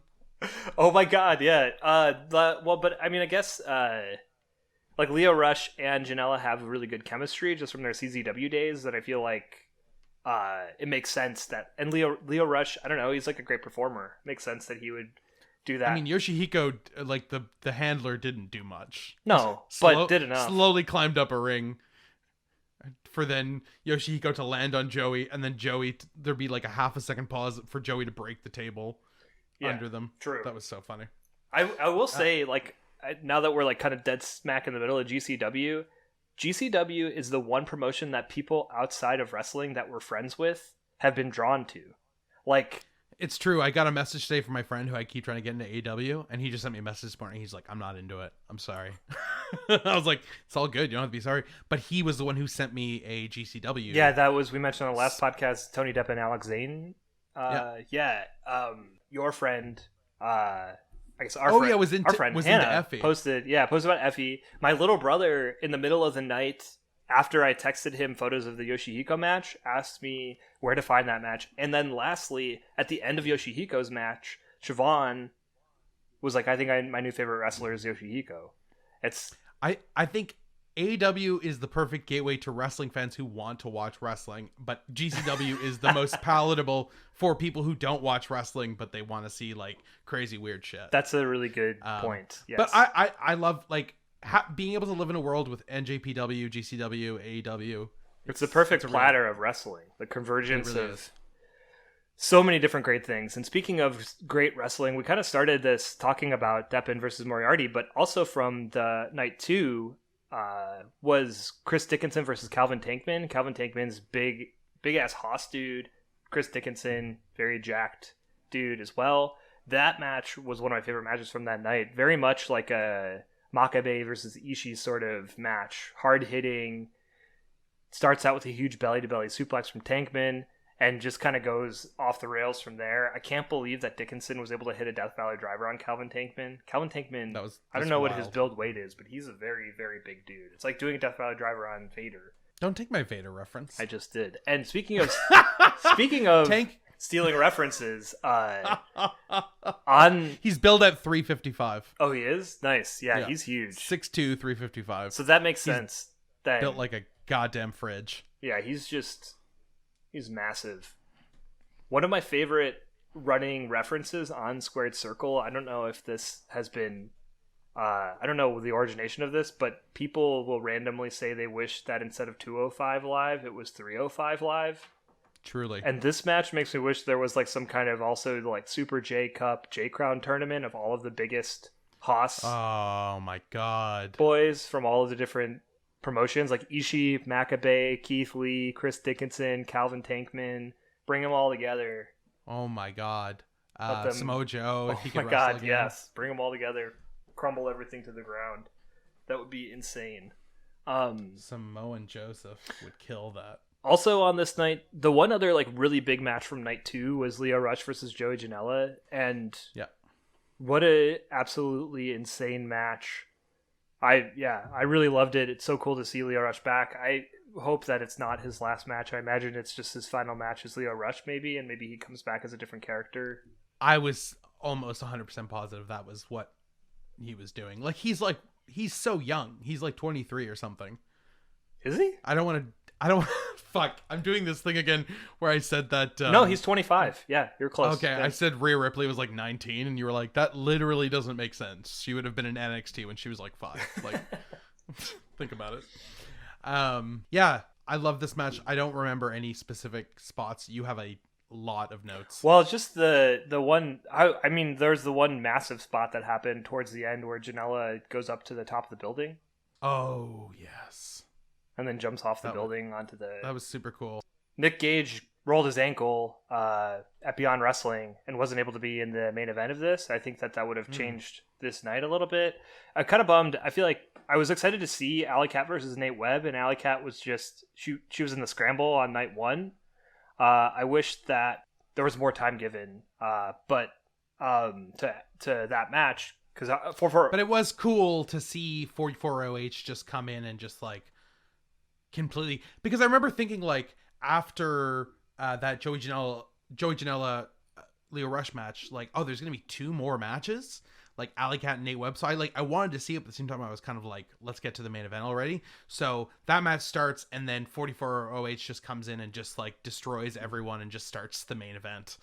Oh my god, yeah. But I mean, I guess like Leo Rush and Janela have really good chemistry just from their CZW days, that I feel like it makes sense that, and Leo Rush, I don't know, he's like a great performer. It makes sense that he would do that. I mean, Yoshihiko, like the handler, didn't do much. No, but did enough. Slowly climbed up a ring for then Yoshihiko to land on Joey, and then there'd be like a half a second pause for Joey to break the table under them. True. That was so funny. I will say, like, now that we're like kind of dead smack in the middle of GCW, GCW is the one promotion that people outside of wrestling that we're friends with have been drawn to. Like, it's true. I got a message today from my friend who I keep trying to get into AEW, and he just sent me a message this morning. He's like, I'm not into it. I'm sorry. I was like, it's all good. You don't have to be sorry. But he was the one who sent me a GCW. Yeah, that was, we mentioned on the last podcast, Tony Depp and Alex Zane. Your friend, I guess our friend, our friend Hannah into Effie. posted about Effie. My little brother, in the middle of the night, after I texted him photos of the Yoshihiko match, asked me where to find that match. And then lastly, at the end of Yoshihiko's match, Siobhan was like, I think my new favorite wrestler is Yoshihiko. I think AEW is the perfect gateway to wrestling fans who want to watch wrestling, but GCW is the most palatable for people who don't watch wrestling, but they want to see like crazy weird shit. That's a really good point. Yes. But I love like being able to live in a world with NJPW, GCW, AEW. It's the perfect platter of wrestling. The convergence really of is. So many different great things. And speaking of great wrestling, we kind of started this talking about Deppen versus Moriarty, but also from the night 2 was Chris Dickinson versus Calvin Tankman. Calvin Tankman's big ass hoss dude. Chris Dickinson, very jacked dude as well. That match was one of my favorite matches from that night. Very much like a Makabe versus Ishii sort of match. Hard hitting. Starts out with a huge belly-to-belly suplex from Tankman and just kind of goes off the rails from there. I can't believe that Dickinson was able to hit a Death Valley driver on Calvin Tankman. Calvin Tankman, I don't know what his build weight is, but he's a very, very big dude. It's like doing a Death Valley driver on Vader. Don't take my Vader reference. I just did. And speaking of stealing references, he's billed at 355. Oh, he is? Nice. Yeah, he's huge. 6'2", 355. So that makes sense. That built like a goddamn fridge. Yeah, he's massive. One of my favorite running references on Squared Circle, I don't know if this has been I don't know the origination of this, but people will randomly say they wish that instead of 205 live it was 305 live. Truly. And this match makes me wish there was like some kind of also like Super J Cup J Crown tournament of all of the biggest Haas oh my god boys from all of the different promotions, like Ishii, Makabe, Keith Lee, Chris Dickinson, Calvin Tankman. Bring them all together. Oh my god. Samoa Joe, if he could wrestle God, again. Yes. Bring them all together. Crumble everything to the ground. That would be insane. Samoan Joseph would kill that. Also on this night, the one other like really big match from night 2 was Leo Rush versus Joey Janella, and what a absolutely insane match. I really loved it. It's so cool to see Leo Rush back. I hope that it's not his last match. I imagine it's just his final match as Leo Rush maybe, and maybe he comes back as a different character. I was almost 100% positive that was what he was doing. Like he's so young. He's like 23 or something. Is he? I don't fuck. I'm doing this thing again where I said that no, he's 25. Yeah, you're close. Okay, yeah. I said Rhea Ripley was like 19 and you were like, that literally doesn't make sense. She would have been in NXT when she was like 5. Like think about it. Yeah, I love this match. I don't remember any specific spots. You have a lot of notes. Well, it's just the one. I mean, there's the one massive spot that happened towards the end where Janella goes up to the top of the building. Oh yes, and then jumps off the building onto the. That was super cool. Nick Gage rolled his ankle at Beyond Wrestling and wasn't able to be in the main event of this. I think that would have changed this night a little bit. I'm kind of bummed. I feel like I was excited to see Alley Cat versus Nate Webb, and Alley Cat was just she was in the scramble on night 1. I wish that there was more time given, but to that match because But it was cool to see 44OH just come in and just like completely, because I remember thinking like after that Joey Janella Leo Rush match, like, oh, there's gonna be 2 more matches, like Alley Cat and Nate Webb. So I wanted to see it, but at the same time I was kind of like, let's get to the main event already. So that match starts, and then 44OH just comes in and just like destroys everyone and just starts the main event,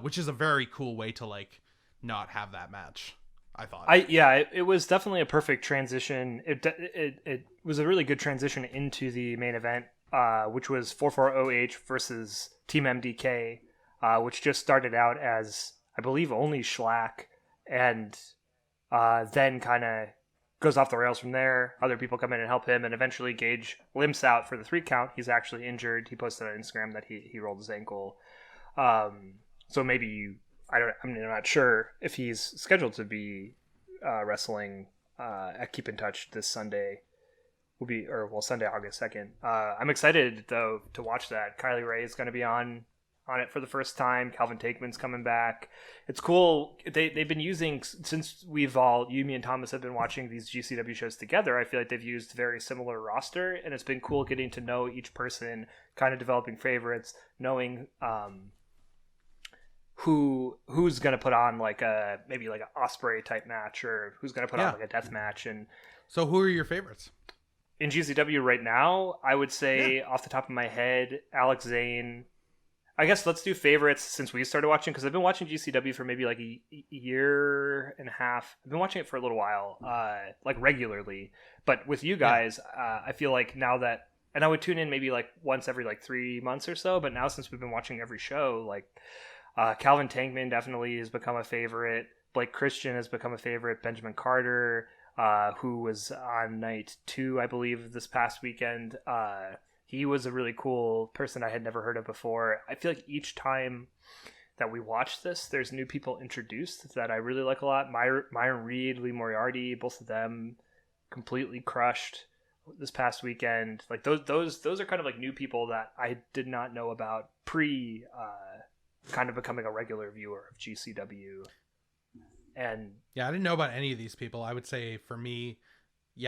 which is a very cool way to like not have that match, I thought. It was definitely a perfect transition. It was a really good transition into the main event, which was 44OH versus Team MDK, which just started out as, I believe, only Schlack, and then kind of goes off the rails from there. Other people come in and help him, and eventually Gage limps out for the 3 count. He's actually injured. He posted on Instagram that he rolled his ankle. So maybe I'm not sure if he's scheduled to be wrestling at Keep in Touch this Sunday. Sunday, August 2nd. I'm excited though to watch that. Kylie Ray is going to be on it for the first time. Calvin Tankman's coming back. It's cool. They've been using, since you, me, and Thomas have been watching these GCW shows together, I feel like they've used very similar roster, and it's been cool getting to know each person, kind of developing favorites, knowing who's going to put on maybe like an Osprey type match, or who's going to put on like a death match. And so who are your favorites? In GCW right now, I would say off the top of my head, Alex Zane. I guess let's do favorites since we started watching, because I've been watching GCW for maybe like a year and a half. I've been watching it for a little while, like regularly. But with you guys, I feel like now that, and I would tune in maybe like once every like 3 months or so. But now since we've been watching every show, like Calvin Tankman definitely has become a favorite. Blake Christian has become a favorite. Benjamin Carter, who was on night 2, I believe, this past weekend. He was a really cool person I had never heard of before. I feel like each time that we watch this, there's new people introduced that I really like a lot. Myron Reed, Lee Moriarty, both of them completely crushed this past weekend. Like those are kind of like new people that I did not know about pre kind of becoming a regular viewer of GCW. And yeah, I didn't know about any of these people. I would say for me,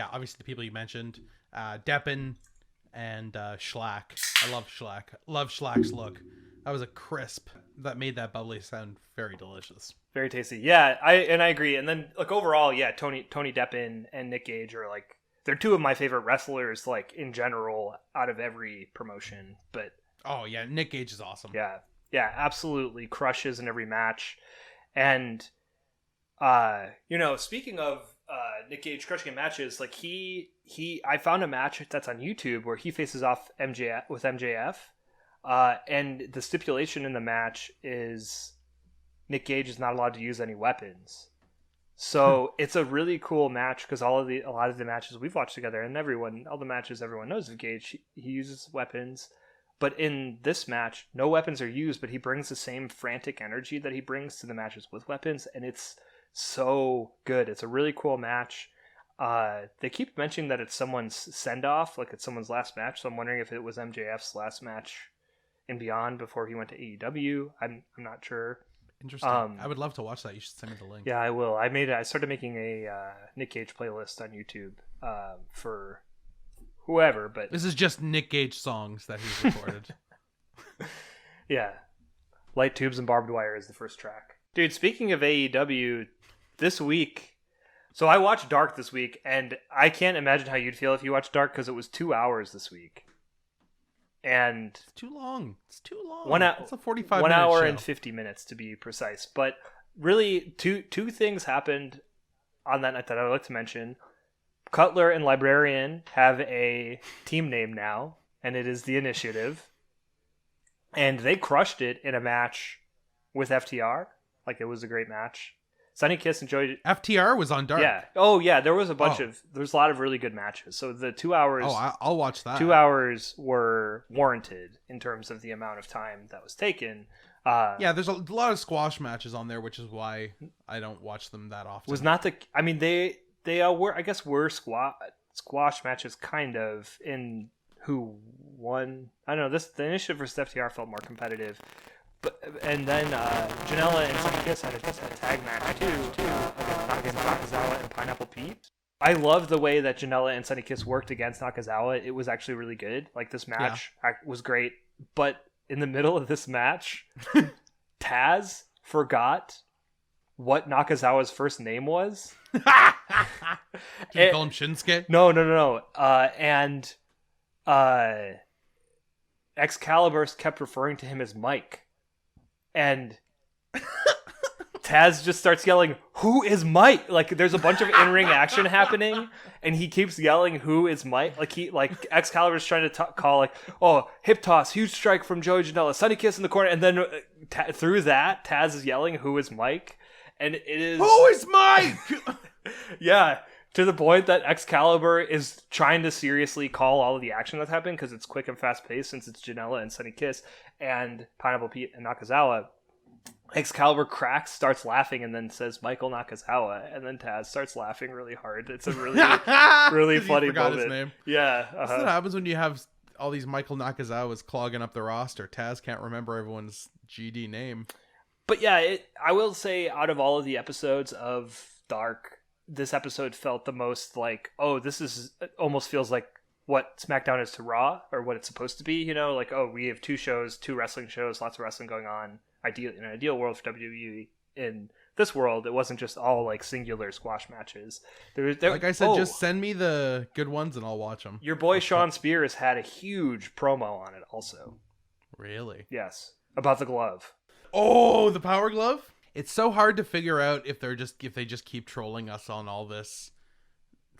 obviously the people you mentioned, Deppen and Schlack. I love Schlack. Love Schlack's look. That was a crisp that made that bubbly sound very delicious. Very tasty. Yeah, I agree. And then like overall, Tony Deppen and Nick Gage are like, they're 2 of my favorite wrestlers like in general out of every promotion. But oh yeah, Nick Gage is awesome. Yeah, absolutely crushes in every match. And speaking of Nick Gage crushing in matches, like I found a match that's on YouTube where he faces off with MJF, and the stipulation in the match is Nick Gage is not allowed to use any weapons. So it's a really cool match because a lot of the matches we've watched together, and all the matches everyone knows of Gage, he uses weapons. But in this match, no weapons are used, but he brings the same frantic energy that he brings to the matches with weapons, and it's so good. It's a really cool match. They keep mentioning that it's someone's send-off, like it's someone's last match, so I'm wondering if it was MJF's last match and beyond before he went to AEW. I'm not sure. Interesting. I would love to watch that. You should send me the link. Yeah, I will. I started making a Nick Cage playlist on YouTube for whoever, but this is just Nick Gage songs that he's recorded. Yeah. Light Tubes and Barbed Wire is the first track. Dude, speaking of AEW, this week, so I watched Dark this week, and I can't imagine how you'd feel if you watched Dark because it was 2 hours this week. And it's too long. It's a 45 1 hour and 50 minutes to be precise. But really, two things happened on that night that I would like to mention. Cutler and Librarian have a team name now, and it is The Initiative. And they crushed it in a match with FTR. Like, it was a great match. Sunny Kiss and Joey... FTR was on Dark. Yeah. Oh, yeah. There was there's a lot of really good matches. So the 2 hours... Oh, I'll watch that. 2 hours were warranted in terms of the amount of time that was taken. Yeah, there's a lot of squash matches on there, which is why I don't watch them that often. Was not the... I mean, they were, I guess, were squash matches kind of in who won. I don't know. The Initiative versus FTR felt more competitive. And then Janella and Sunny Kiss had a tag match too against Nakazawa and Pineapple Pete. I love the way that Janella and Sunny Kiss worked against Nakazawa. It was actually really good. Like, this match was great. But in the middle of this match, Taz forgot what Nakazawa's first name was. Did you call him Shinsuke? No. And Excalibur kept referring to him as Mike. And Taz just starts yelling, "Who is Mike?" Like, there's a bunch of in-ring action happening, and he keeps yelling, "Who is Mike?" Like Excalibur's trying to call, like, "Oh, hip toss, huge strike from Joey Janella, Sunny Kiss in the corner," and then through that, Taz is yelling, "Who is Mike?" And it is... Who is Mike? Yeah, To the point that Excalibur is trying to seriously call all of the action that's happening because it's quick and fast paced since it's Janella and Sunny Kiss and Pineapple Pete and Nakazawa. Excalibur cracks, starts laughing, and then says Michael Nakazawa, and then Taz starts laughing really hard. It's a really, really funny moment. His name. Yeah. That's what happens when you have all these Michael Nakazawas clogging up the roster. Taz can't remember everyone's GD name. But yeah, I will say out of all of the episodes of Dark, this episode felt the most like, oh, this is almost feels like what SmackDown is to Raw, or what it's supposed to be, you know, like, oh, we have two wrestling shows, lots of wrestling going on. In an ideal world for WWE, in this world, it wasn't just all like singular squash matches. Like I said, just send me the good ones and I'll watch them. Your boy Sean Spears had a huge promo on it also. Really? Yes. About the glove. Oh, the Power Glove? It's so hard to figure out if they just keep trolling us on all this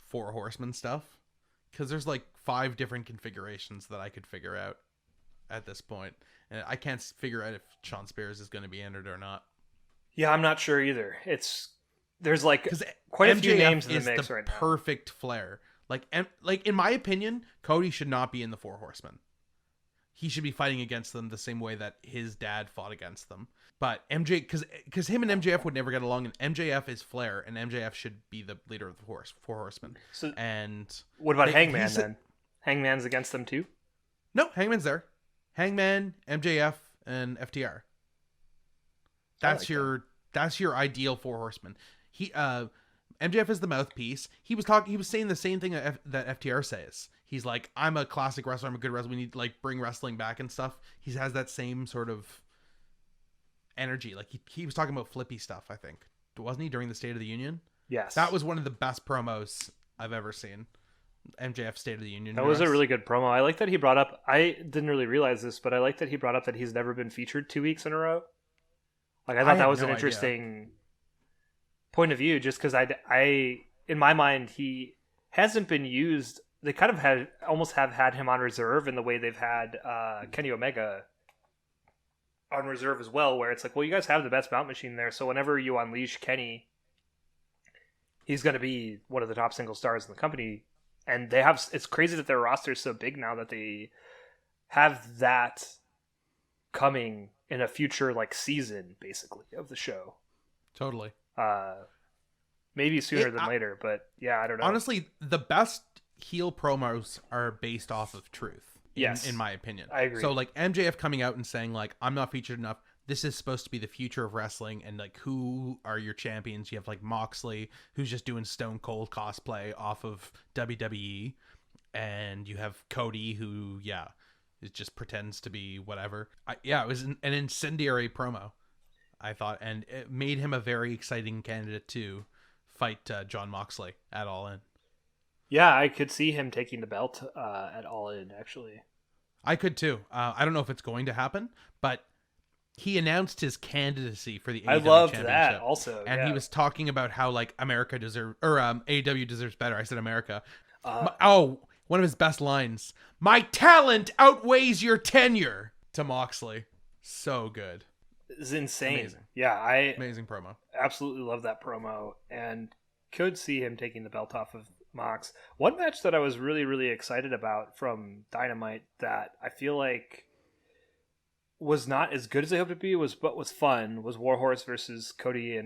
Four Horsemen stuff. Because there's like 5 different configurations that I could figure out at this point. And I can't figure out if Sean Spears is going to be entered or not. Yeah, I'm not sure either. There's like quite a few names in the mix right now. Perfect Flair. Like in my opinion, Cody should not be in the Four Horsemen. He should be fighting against them the same way that his dad fought against them. But MJ, because him and MJF would never get along, and MJF is Flair, and MJF should be the leader of the Four Horsemen. So, and what about Hangman then? Hangman's against them too? No, Hangman's there. Hangman, MJF, and FTR. That's your ideal Four Horsemen. MJF is the mouthpiece. He was saying the same thing that FTR says. He's like, I'm a classic wrestler, I'm a good wrestler, we need to like bring wrestling back and stuff. He has that same sort of energy. Like he was talking about flippy stuff, I think. Wasn't he, during the State of the Union? Yes. That was one of the best promos I've ever seen. MJF State of the Union. That was a really good promo. I like that he brought up, I didn't really realize this, but I like that he brought up that he's never been featured 2 weeks in a row. Like I thought that was an interesting point of view, just because I in my mind he hasn't been used. They kind of have had him on reserve in the way they've had Kenny Omega on reserve as well, where it's like, well, you guys have the best mount machine there, so whenever you unleash Kenny, he's going to be one of the top single stars in the company. And it's crazy that their roster is so big now that they have that coming in a future like season, basically, of the show. Totally. Maybe sooner than later, but yeah, I don't know. Honestly, the best heel promos are based off of truth. Yes, in my opinion, I agree. So like MJF coming out and saying like, I'm not featured enough. This is supposed to be the future of wrestling, and like, who are your champions? You have like Moxley, who's just doing Stone Cold cosplay off of WWE, and you have Cody, who it just pretends to be whatever. It was an incendiary promo, I thought, and it made him a very exciting candidate to fight John Moxley at All In. Yeah, I could see him taking the belt at All In, actually. I could too. I don't know if it's going to happen, but he announced his candidacy for the AEW championship. I loved that also. And he was talking about how like America deserves, or AEW deserves better. I said America. One of his best lines. My talent outweighs your tenure, to Moxley. So good. It's insane. Amazing. Yeah, amazing promo. Absolutely love that promo, and could see him taking the belt off of Mox. One match that I was really, really excited about from Dynamite that I feel like was not as good as I hoped it would be, but was fun, was Warhorse versus Cody.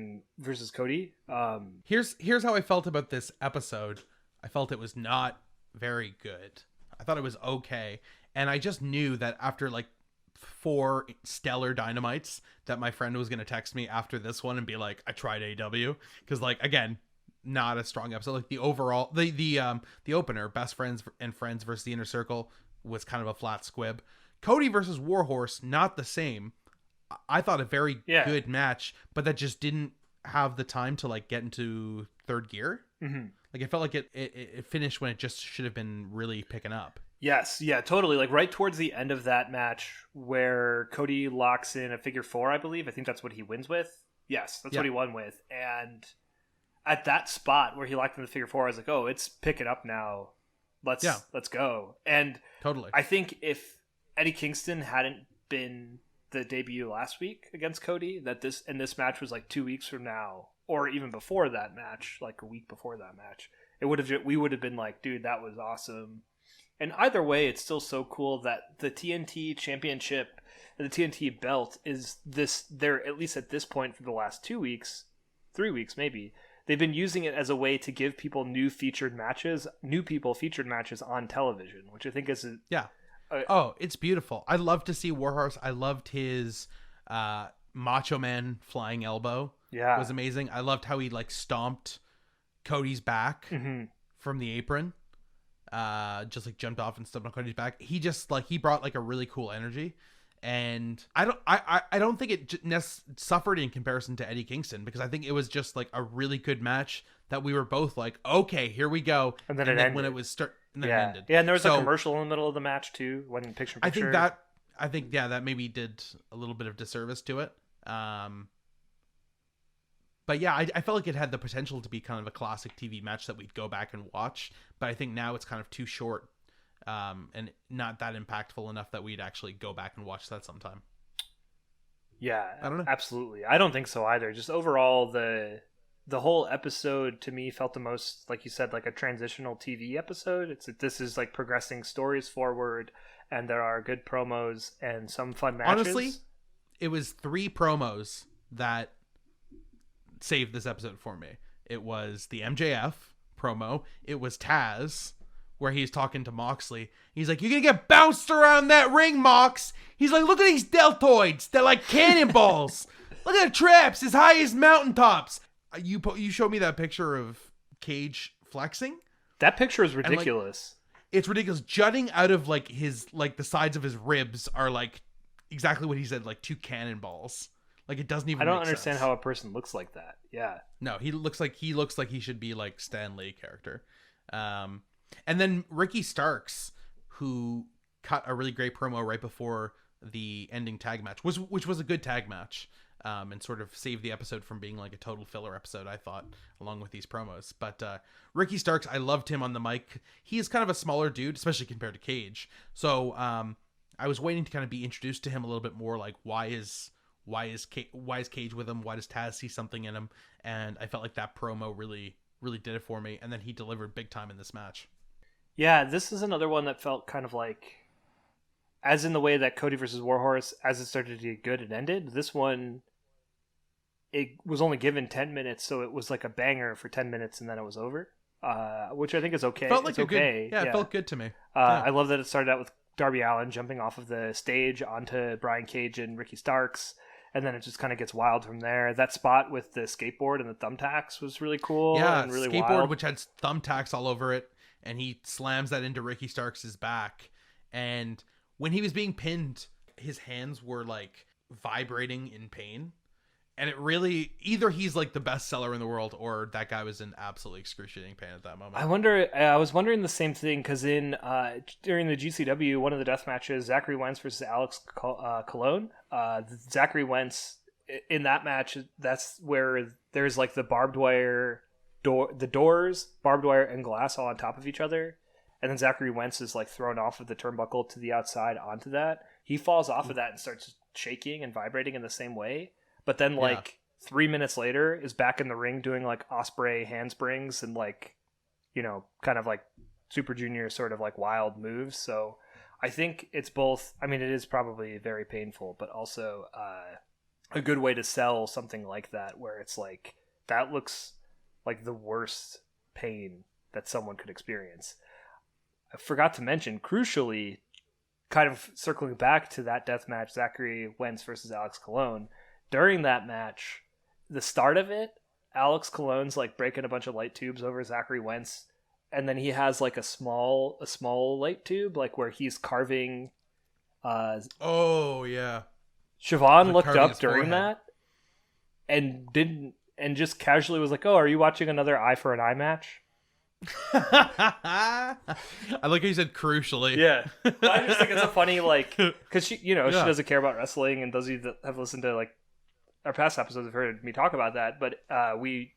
Here's how I felt about this episode. I felt it was not very good. I thought it was okay, and I just knew that after like 4 stellar Dynamites that my friend was going to text me after this one and be like, I tried AEW, because like, again, not a strong episode. Like the overall, the opener, Best Friends and Friends versus the Inner Circle, was kind of a flat squib. Cody versus Warhorse, not the same. I thought a very good match, but that just didn't have the time to like get into third gear. Mm-hmm. Like it felt like it finished when it just should have been really picking up. Yes, yeah, totally. Like right towards the end of that match where Cody locks in a figure 4, I believe. I think that's what he wins with. Yes, that's what he won with. And at that spot where he locked in the figure 4, I was like, oh, it's picking up now. Let's go. And totally. I think if Eddie Kingston hadn't been the debut last week against Cody, this match was like 2 weeks from now, or even before that match, like a week before that match, we would have been like, dude, that was awesome. And either way, it's still so cool that the TNT championship, the TNT belt is they're at least at this point for the last 2 weeks, 3 weeks maybe, they've been using it as a way to give people new featured matches on television, which I think is it's beautiful. I love to see Warhorse. I loved his Macho Man flying elbow. Yeah, it was amazing. I loved how he like stomped Cody's back from the apron. Just like jumped off and stepped on Cody's back. He just like he brought like a really cool energy, and I don't think it suffered in comparison to Eddie Kingston, because I think it was just like a really good match that we were both like, okay, here we go. And then, it ended. When it was it ended. Yeah, and there was a commercial in the middle of the match too, when picture. I think that maybe did a little bit of disservice to it. But yeah, I felt like it had the potential to be kind of a classic TV match that we'd go back and watch. But I think now it's kind of too short and not that impactful enough that we'd actually go back and watch that sometime. Yeah, I don't know. Absolutely. I don't think so either. Just overall, the whole episode to me felt the most, like you said, like a transitional TV episode. This is like progressing stories forward, and there are good promos and some fun matches. Honestly, it was 3 promos that saved this episode for me. It was the MJF promo. It was Taz, where he's talking to Moxley. He's like, "You're gonna get bounced around that ring, Mox." He's like, "Look at these deltoids. They're like cannonballs. Look at the traps as high as mountaintops." You showed me that picture of Cage flexing. That picture is ridiculous. It's ridiculous. Jutting out of like his like the sides of his ribs are like exactly what he said, like 2 cannonballs. Like it doesn't even. I don't make understand sense. how a person looks like that. Yeah. No, he looks like he should be like Stan Lee character. And then Ricky Starks, who cut a really great promo right before the ending tag match, which was a good tag match, and sort of saved the episode from being like a total filler episode, I thought, along with these promos. But Ricky Starks, I loved him on the mic. He is kind of a smaller dude, especially compared to Cage. So I was waiting to kind of be introduced to him a little bit more, like why is Cage with him? Why does Taz see something in him? And I felt like that promo really did it for me. And then he delivered big time in this match. Yeah, this is another one that felt kind of like, as in the way that Cody versus Warhorse, as it started to get good, it ended. This one, it was only given 10 minutes, so it was like a banger for 10 minutes and then it was over, which I think is okay. Felt like it's okay. It felt good to me. I love that it started out with Darby Allin jumping off of the stage onto Brian Cage and Ricky Starks, and then it just kind of gets wild from there. That spot with the skateboard and the thumbtacks was really cool. Yeah, and really skateboard wild. Which had thumbtacks all over it, and he slams that into Ricky Starks' back. And when he was being pinned, his hands were like vibrating in pain. And it really, either he's like the best seller in the world, or that guy was in absolutely excruciating pain at that moment. I was wondering the same thing, because during the GCW, one of the death matches, Zachary Wentz versus Alex Cologne, Zachary Wentz, in that match, that's where there's like the barbed wire the doors, barbed wire and glass all on top of each other. And then Zachary Wentz is like thrown off of the turnbuckle to the outside onto that. He falls off of that and starts shaking and vibrating in the same way. But then 3 minutes later is back in the ring doing like Osprey handsprings and like, you know, kind of like Super Junior sort of like wild moves. So I think it's both. I mean, it is probably very painful, but also a good way to sell something like that, where it's like, that looks like the worst pain that someone could experience. I forgot to mention, crucially, kind of circling back to that death match, Zachary Wentz versus Alex Cologne. During that match, the start of it, Alex Cologne's like breaking a bunch of light tubes over Zachary Wentz, and then he has like a small light tube, like where he's carving. Oh yeah. Siobhan looked up during that, and just casually was like, "Oh, are you watching another eye for an eye match?" I like how you said crucially. Yeah, I just think it's a funny, like, because she, she doesn't care about wrestling and doesn't have listened to like our past episodes have heard me talk about that, but we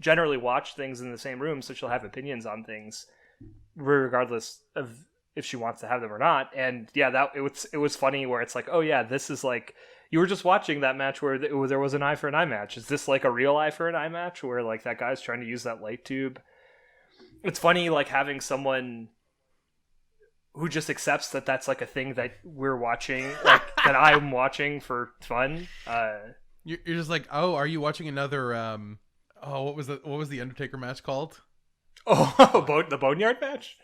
generally watch things in the same room, so she'll have opinions on things regardless of if she wants to have them or not. And yeah, it was funny where it's like, oh yeah, this is like, you were just watching that match where there was an eye for an eye match. Is this like a real eye for an eye match where like that guy's trying to use that light tube? it's funny, like, having someone who just accepts that that's like a thing that we're watching, like that I'm watching for fun. You're just like, oh, are you watching another? What was the Undertaker match called? Oh, the Boneyard match.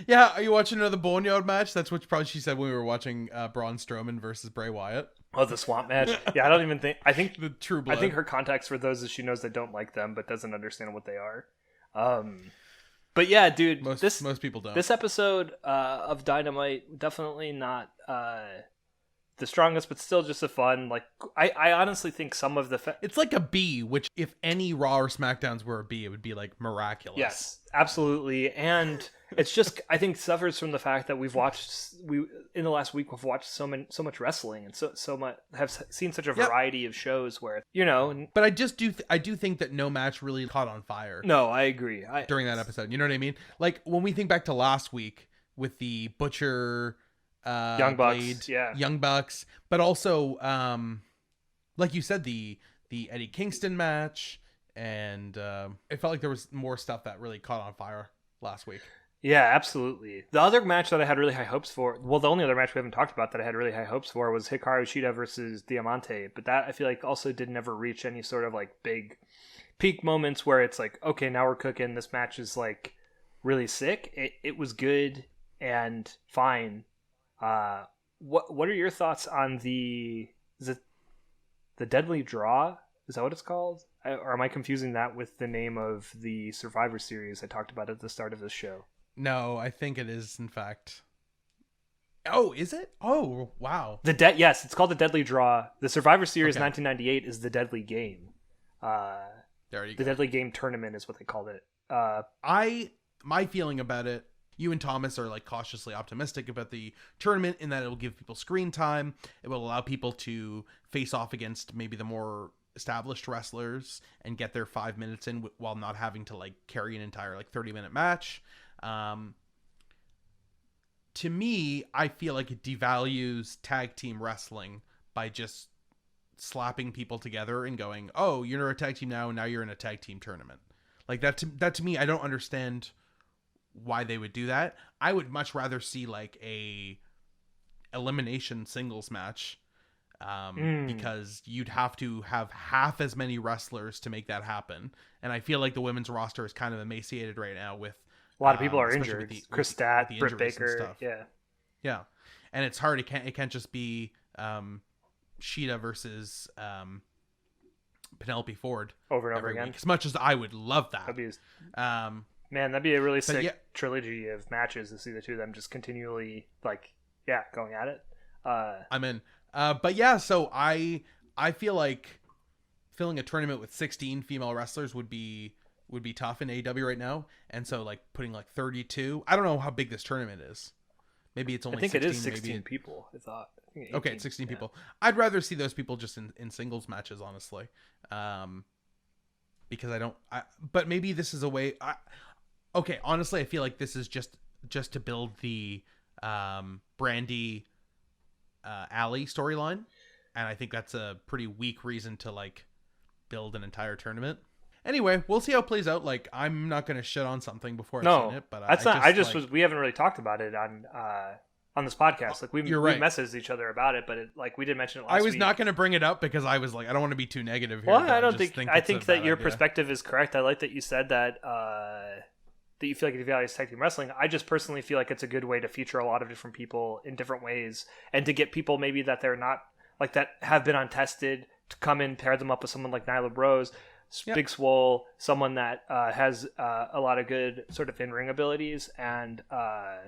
Yeah, are you watching another Boneyard match? That's what probably she said when we were watching Braun Strowman versus Bray Wyatt. Oh, the swamp match. Yeah, I don't even think. I think the True Blood. I think her context for those is she knows they don't like them, but doesn't understand what they are. But yeah, dude, most people don't. This episode of Dynamite, definitely not the strongest, but still just a fun. Like, I honestly think some of the it's like a B, which if any Raw or SmackDowns were a B, it would be like miraculous. Yes, absolutely, and it's just I think suffers from the fact that in the last week we've watched so much wrestling and so much have seen such a variety of shows where But I just I do think that no match really caught on fire. No, I agree. During that episode, you know what I mean? Like when we think back to last week with the Butcher, Young Bucks, Blade, Young Bucks, but also like you said, the Eddie Kingston match, and it felt like there was more stuff that really caught on fire last week. Yeah, absolutely. The other match that I had really high hopes for, well, the only other match we haven't talked about that I had really high hopes for was Hikaru Shida versus Diamante, but that I feel like also did never reach any sort of like big peak moments where it's like, okay, now we're cooking. This match is like really sick. It was good and fine. What are your thoughts on the Deadly Draw? Is that what it's called? Or am I confusing that with the name of the Survivor Series I talked about at the start of this show? No, I think it is, in fact. Oh, is it? Oh, wow. Yes, it's called the Deadly Draw. The Survivor Series 1998 is the Deadly Game. There you go. The Deadly Game Tournament is what they called it. My feeling about it, you and Thomas are like cautiously optimistic about the tournament in that it will give people screen time. It will allow people to face off against maybe the more established wrestlers and get their 5 minutes in while not having to like carry an entire like 30-minute match. To me, I feel like it devalues tag team wrestling by just slapping people together and going, oh, you're a tag team now, and now you're in a tag team tournament. Like that to me, I don't understand why they would do that. I would much rather see like a elimination singles match, because you'd have to have half as many wrestlers to make that happen. And I feel like the women's roster is kind of emaciated right now with a lot of people are injured. Chris Stat, Britt Baker, yeah, and it's hard. It can't just be Shida versus Penelope Ford over and over again. Week. As much as I would love that, that'd be a really sick trilogy of matches to see the two of them just continually going at it. I'm in. But yeah, so I feel like filling a tournament with 16 female wrestlers would be tough in AEW right now, and so like putting like 32. I don't know how big this tournament is. Maybe it's only. I think 16, it is 16 people. I thought. Okay, it's 16 people. I'd rather see those people just in singles matches, honestly, because but maybe this is a way. Okay, honestly, I feel like this is just to build the Brandy Alley storyline, and I think that's a pretty weak reason to like build an entire tournament. Anyway, we'll see how it plays out. Like, I'm not going to shit on something before I've seen it, but we haven't really talked about it on this podcast. Like we messaged each other about it, but we did mention it last week. I was not going to bring it up because I was like, I don't want to be too negative here. Well, I think that your perspective is correct. I like that you said that you feel like it devalues tag team wrestling. I just personally feel like it's a good way to feature a lot of different people in different ways, and to get people maybe that they're not like that have been untested to come in, pair them up with someone like Nyla Rose. Big Swole, someone that has a lot of good sort of in-ring abilities, and go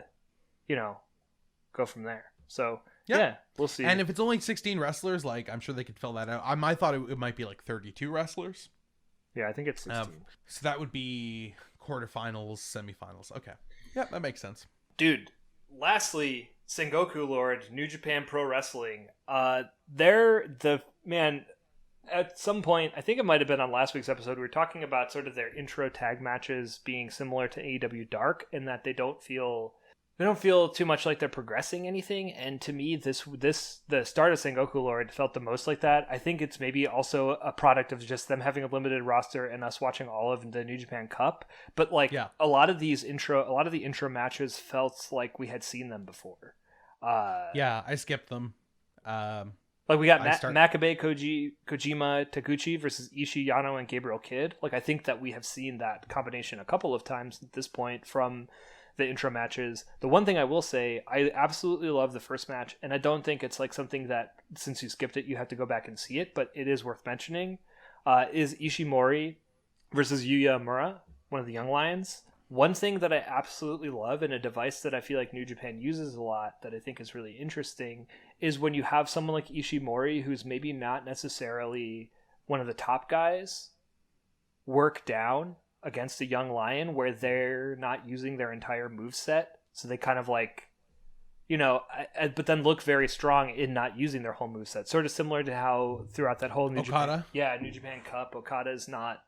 from there. So yeah, we'll see. And if it's only 16 wrestlers, like I'm sure they could fill that out. I thought it might be like 32 wrestlers. Yeah, I think it's 16. So that would be quarterfinals, semifinals. Okay, yeah, that makes sense, dude. Lastly, Sengoku Lord, New Japan Pro Wrestling. At some point, I think it might have been on last week's episode, we were talking about sort of their intro tag matches being similar to AEW Dark, in that they don't feel they don't feel too much like they're progressing anything. And to me, the start of Sengoku Lord felt the most like that. I think it's maybe also a product of just them having a limited roster and us watching all of the New Japan Cup. But like a lot of the intro matches felt like we had seen them before. I skipped them. Like we got Makabe Kojima Taguchi versus Ishii, Yano, and Gabriel Kidd. Like I think that we have seen that combination a couple of times at this point from the intro matches. The one thing I will say, I absolutely love the first match, and I don't think it's like something that since you skipped it, you have to go back and see it, but it is worth mentioning, is Ishimori versus Yuya Mura, one of the Young Lions. One thing that I absolutely love, and a device that I feel like New Japan uses a lot that I think is really interesting, is when you have someone like Ishimori, who's maybe not necessarily one of the top guys, work down against a young lion where they're not using their entire moveset. So they kind of like, but then look very strong in not using their whole moveset. Sort of similar to how throughout that whole New Japan Cup, Okada is not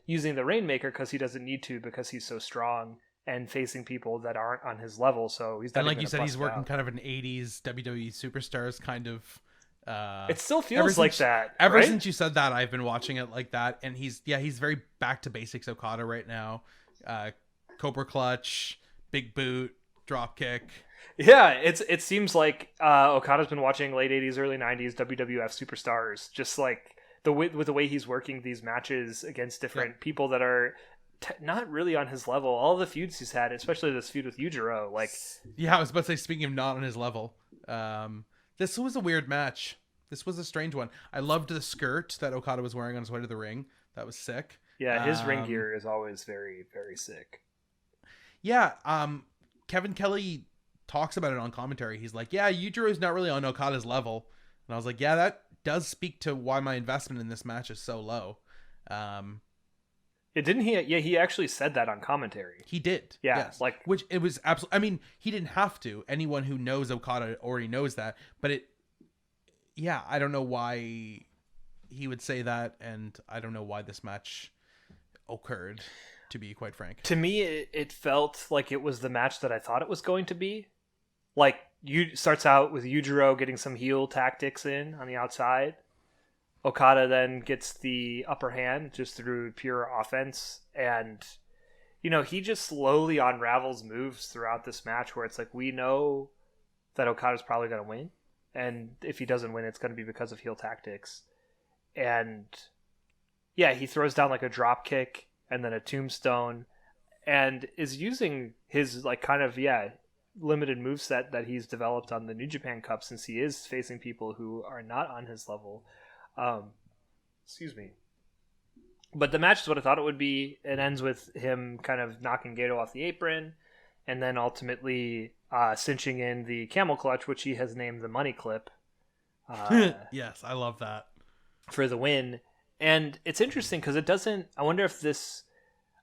using the Rainmaker because he doesn't need to, because he's so strong and facing people that aren't on his level. So he's not. And like you said, he's working kind of an 80s WWE superstars kind of. It still feels like that. Ever since you said that, I've been watching it like that, and he's very back to basics Okada right now. Cobra clutch, big boot, drop kick. Yeah, it seems like Okada's been watching late 80s, early 90s WWF superstars, just like with the way he's working these matches against different people that are not really on his level. All the feuds he's had, especially this feud with Yujiro, like I was about to say, speaking of not on his level, this was a weird match. This was a strange one. I loved the skirt that Okada was wearing on his way to the ring. That was sick. Yeah, his ring gear is always very, very sick. Yeah, Kevin Kelly talks about it on commentary. He's like, yeah, Yujiro's not really on Okada's level. And I was like, yeah, that does speak to why my investment in this match is so low. Didn't he? Yeah, he actually said that on commentary. He did. Yeah, yes. Which it was absolutely. I mean, he didn't have to. Anyone who knows Okada already knows that. But I don't know why he would say that, and I don't know why this match occurred, to be quite frank. To me, it felt like it was the match that I thought it was going to be. Like, starts out with Yujiro getting some heel tactics in on the outside. Okada then gets the upper hand just through pure offense. And, he just slowly unravels moves throughout this match where it's like, we know that Okada's probably going to win. And if he doesn't win, it's going to be because of heel tactics. And yeah, he throws down like a drop kick and then a tombstone and is using his like kind of, limited moveset that he's developed on the New Japan Cup, since he is facing people who are not on his level. Excuse me. But the match is what I thought it would be. It ends with him kind of knocking Gato off the apron and then ultimately cinching in the camel clutch, which he has named the money clip. Yes, I love that. For the win. And it's interesting because it doesn't... I wonder if this...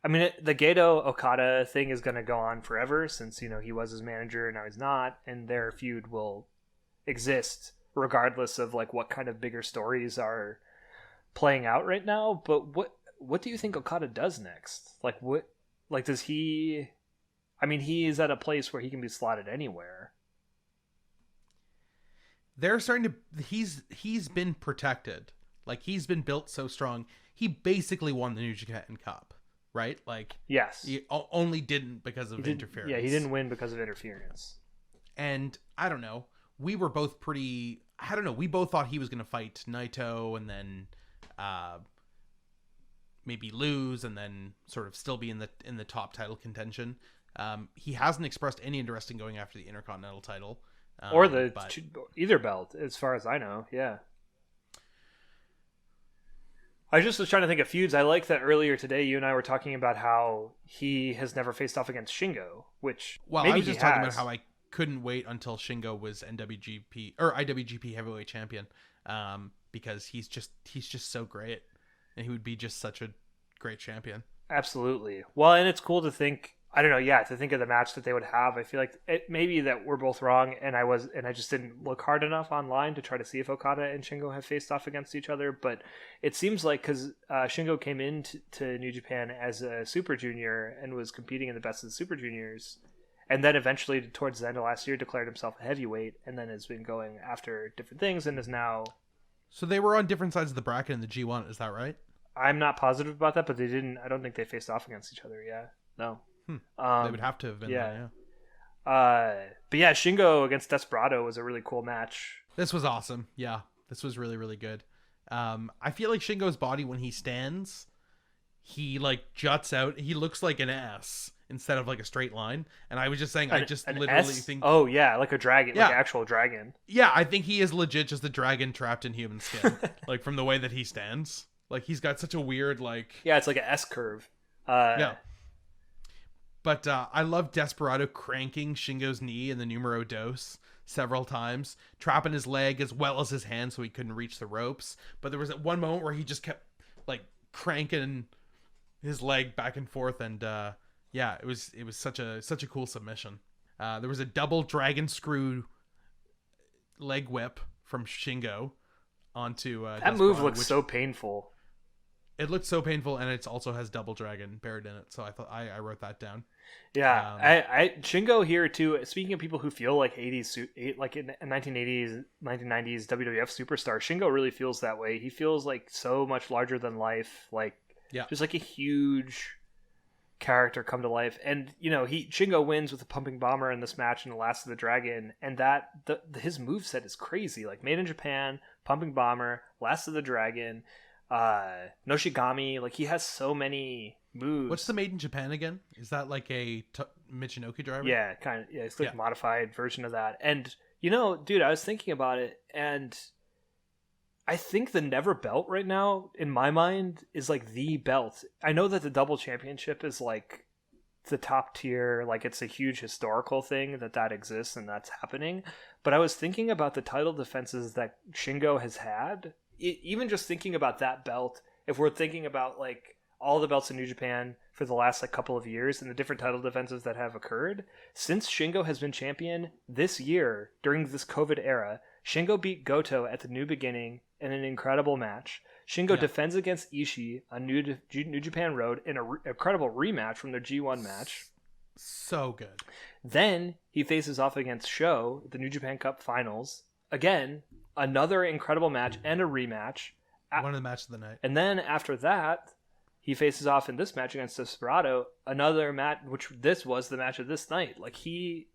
I mean, the Gato Okada thing is going to go on forever since, he was his manager and now he's not. And their feud will exist regardless of like what kind of bigger stories are playing out right now. But what do you think Okada does next? Does he... I mean, he is at a place where he can be slotted anywhere. They're starting to... He's been protected. Like, he's been built so strong. He basically won the New Japan Cup, right? Like, yes. He only didn't because of interference. Yeah, he didn't win because of interference. And, I don't know. We were both pretty... I don't know. We both thought he was going to fight Naito and then maybe lose and then sort of still be in the top title contention. He hasn't expressed any interest in going after the Intercontinental title. Or either belt, as far as I know, yeah. I just was trying to think of feuds. I like that earlier today you and I were talking about how he has never faced off against Shingo, which maybe I was just talking about how I couldn't wait until Shingo was NWGP or IWGP Heavyweight Champion, because he's just so great, and he would be just such a great champion. Absolutely. Well, and it's cool to think, I don't know, to think of the match that they would have. I feel like it maybe that we're both wrong, and I just didn't look hard enough online to try to see if Okada and Shingo have faced off against each other. But it seems like, because Shingo came into New Japan as a Super Junior and was competing in the Best of the Super Juniors, and then eventually towards the end of last year declared himself a heavyweight, and then has been going after different things and is now. So they were on different sides of the bracket in the G1, is that right? I'm not positive about that, but they didn't. I don't think they faced off against each other. Yeah, no. They would have to have been. Yeah. Yeah. But yeah, Shingo against Desperado was a really cool match. This was awesome. Yeah, this was really, really good. I feel like Shingo's body when he stands, he like juts out. He looks like an S instead of like a straight line. And I was just saying, I just literally S? think, oh yeah, like a dragon, Yeah. like an actual dragon. yeah, I think he is legit just a dragon trapped in human skin. Like from the way that he stands, like he's got such a weird like. Yeah, it's like an S curve. Yeah. But I love Desperado cranking Shingo's knee in the numero dos several times, trapping his leg as well as his hand so he couldn't reach the ropes. But there was that one moment where he just kept like cranking his leg back and forth, and yeah, it was such a cool submission. There was a double dragon screw leg whip from Shingo onto That Desperado, move looks so painful. It looked so painful, and it also has double dragon buried in it. So I thought I wrote that down. Yeah, I Shingo here too. Speaking of people who feel like 80s, like in 1980s, 1990s WWF superstar, Shingo really feels that way. He feels like so much larger than life, like just like a huge character come to life. And you know, Shingo wins with a pumping bomber in this match in the Last of the Dragon, and that his moveset is crazy. Like Made in Japan, pumping bomber, Last of the Dragon, Noshigami. Like he has so many moves. What's the Made in Japan again? Is that like a Michinoku driver? Yeah, kind of. Yeah, it's like a modified version of that. And you know, dude, I was thinking about it, and I think the Never belt right now, in my mind, is like the belt. I know that the double championship is like the top tier, like it's a huge historical thing that exists and that's happening. But I was thinking about the title defenses that Shingo has had. Even just thinking about that belt, if we're thinking about like all the belts in New Japan for the last like couple of years and the different title defenses that have occurred since Shingo has been champion this year during this COVID era, Shingo beat Goto at the New Beginning in an incredible match. Shingo defends against Ishii on New Japan Road in an incredible rematch from their G1 match. So good. Then he faces off against Sho at the New Japan Cup Finals. Again, another incredible match and a rematch. One of the matches of the night. And then after that, he faces off in this match against Desperado, another match, which this was the match of this night. Like I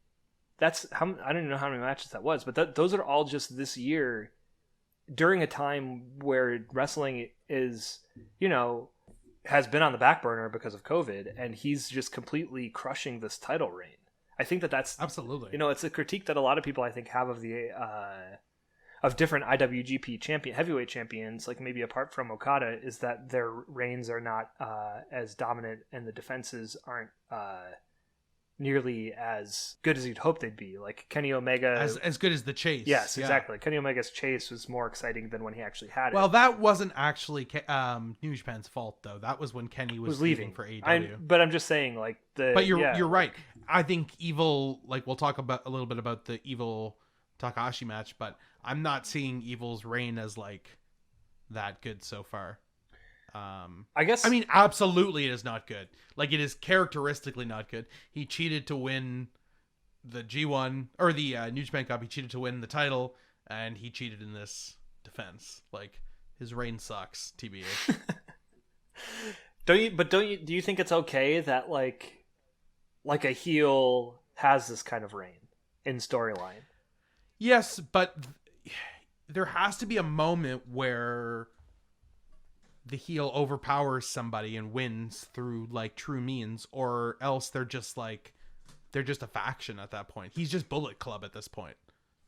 don't even know how many matches that was, but those are all just this year during a time where wrestling is, you know, has been on the back burner because of COVID, and he's just completely crushing this title reign. I think that's absolutely, you know, it's a critique that a lot of people I think have of the of different IWGP heavyweight champions, like maybe apart from Okada, is that their reigns are not as dominant and the defenses aren't nearly as good as you'd hope they'd be. Like Kenny Omega, as good as the chase. Yes, exactly. Kenny Omega's chase was more exciting than when he actually had it. Well, that wasn't actually New Japan's fault, though. That was when Kenny was leaving for AEW. But I'm just saying, like But you're right. I think Evil, like we'll talk about a little bit about the Evil Takahashi match, but I'm not seeing Evil's reign as like that good so far. I mean, absolutely it is not good. Like, it is characteristically not good. He cheated to win the G1 or the New Japan Cup. He cheated to win the title, and he cheated in this defense. Like, his reign sucks, TBA. Do you think it's okay that like a heel has this kind of reign in storyline? Yes, but there has to be a moment where the heel overpowers somebody and wins through like true means, or else they're just a faction at that point. He's just Bullet Club at this point.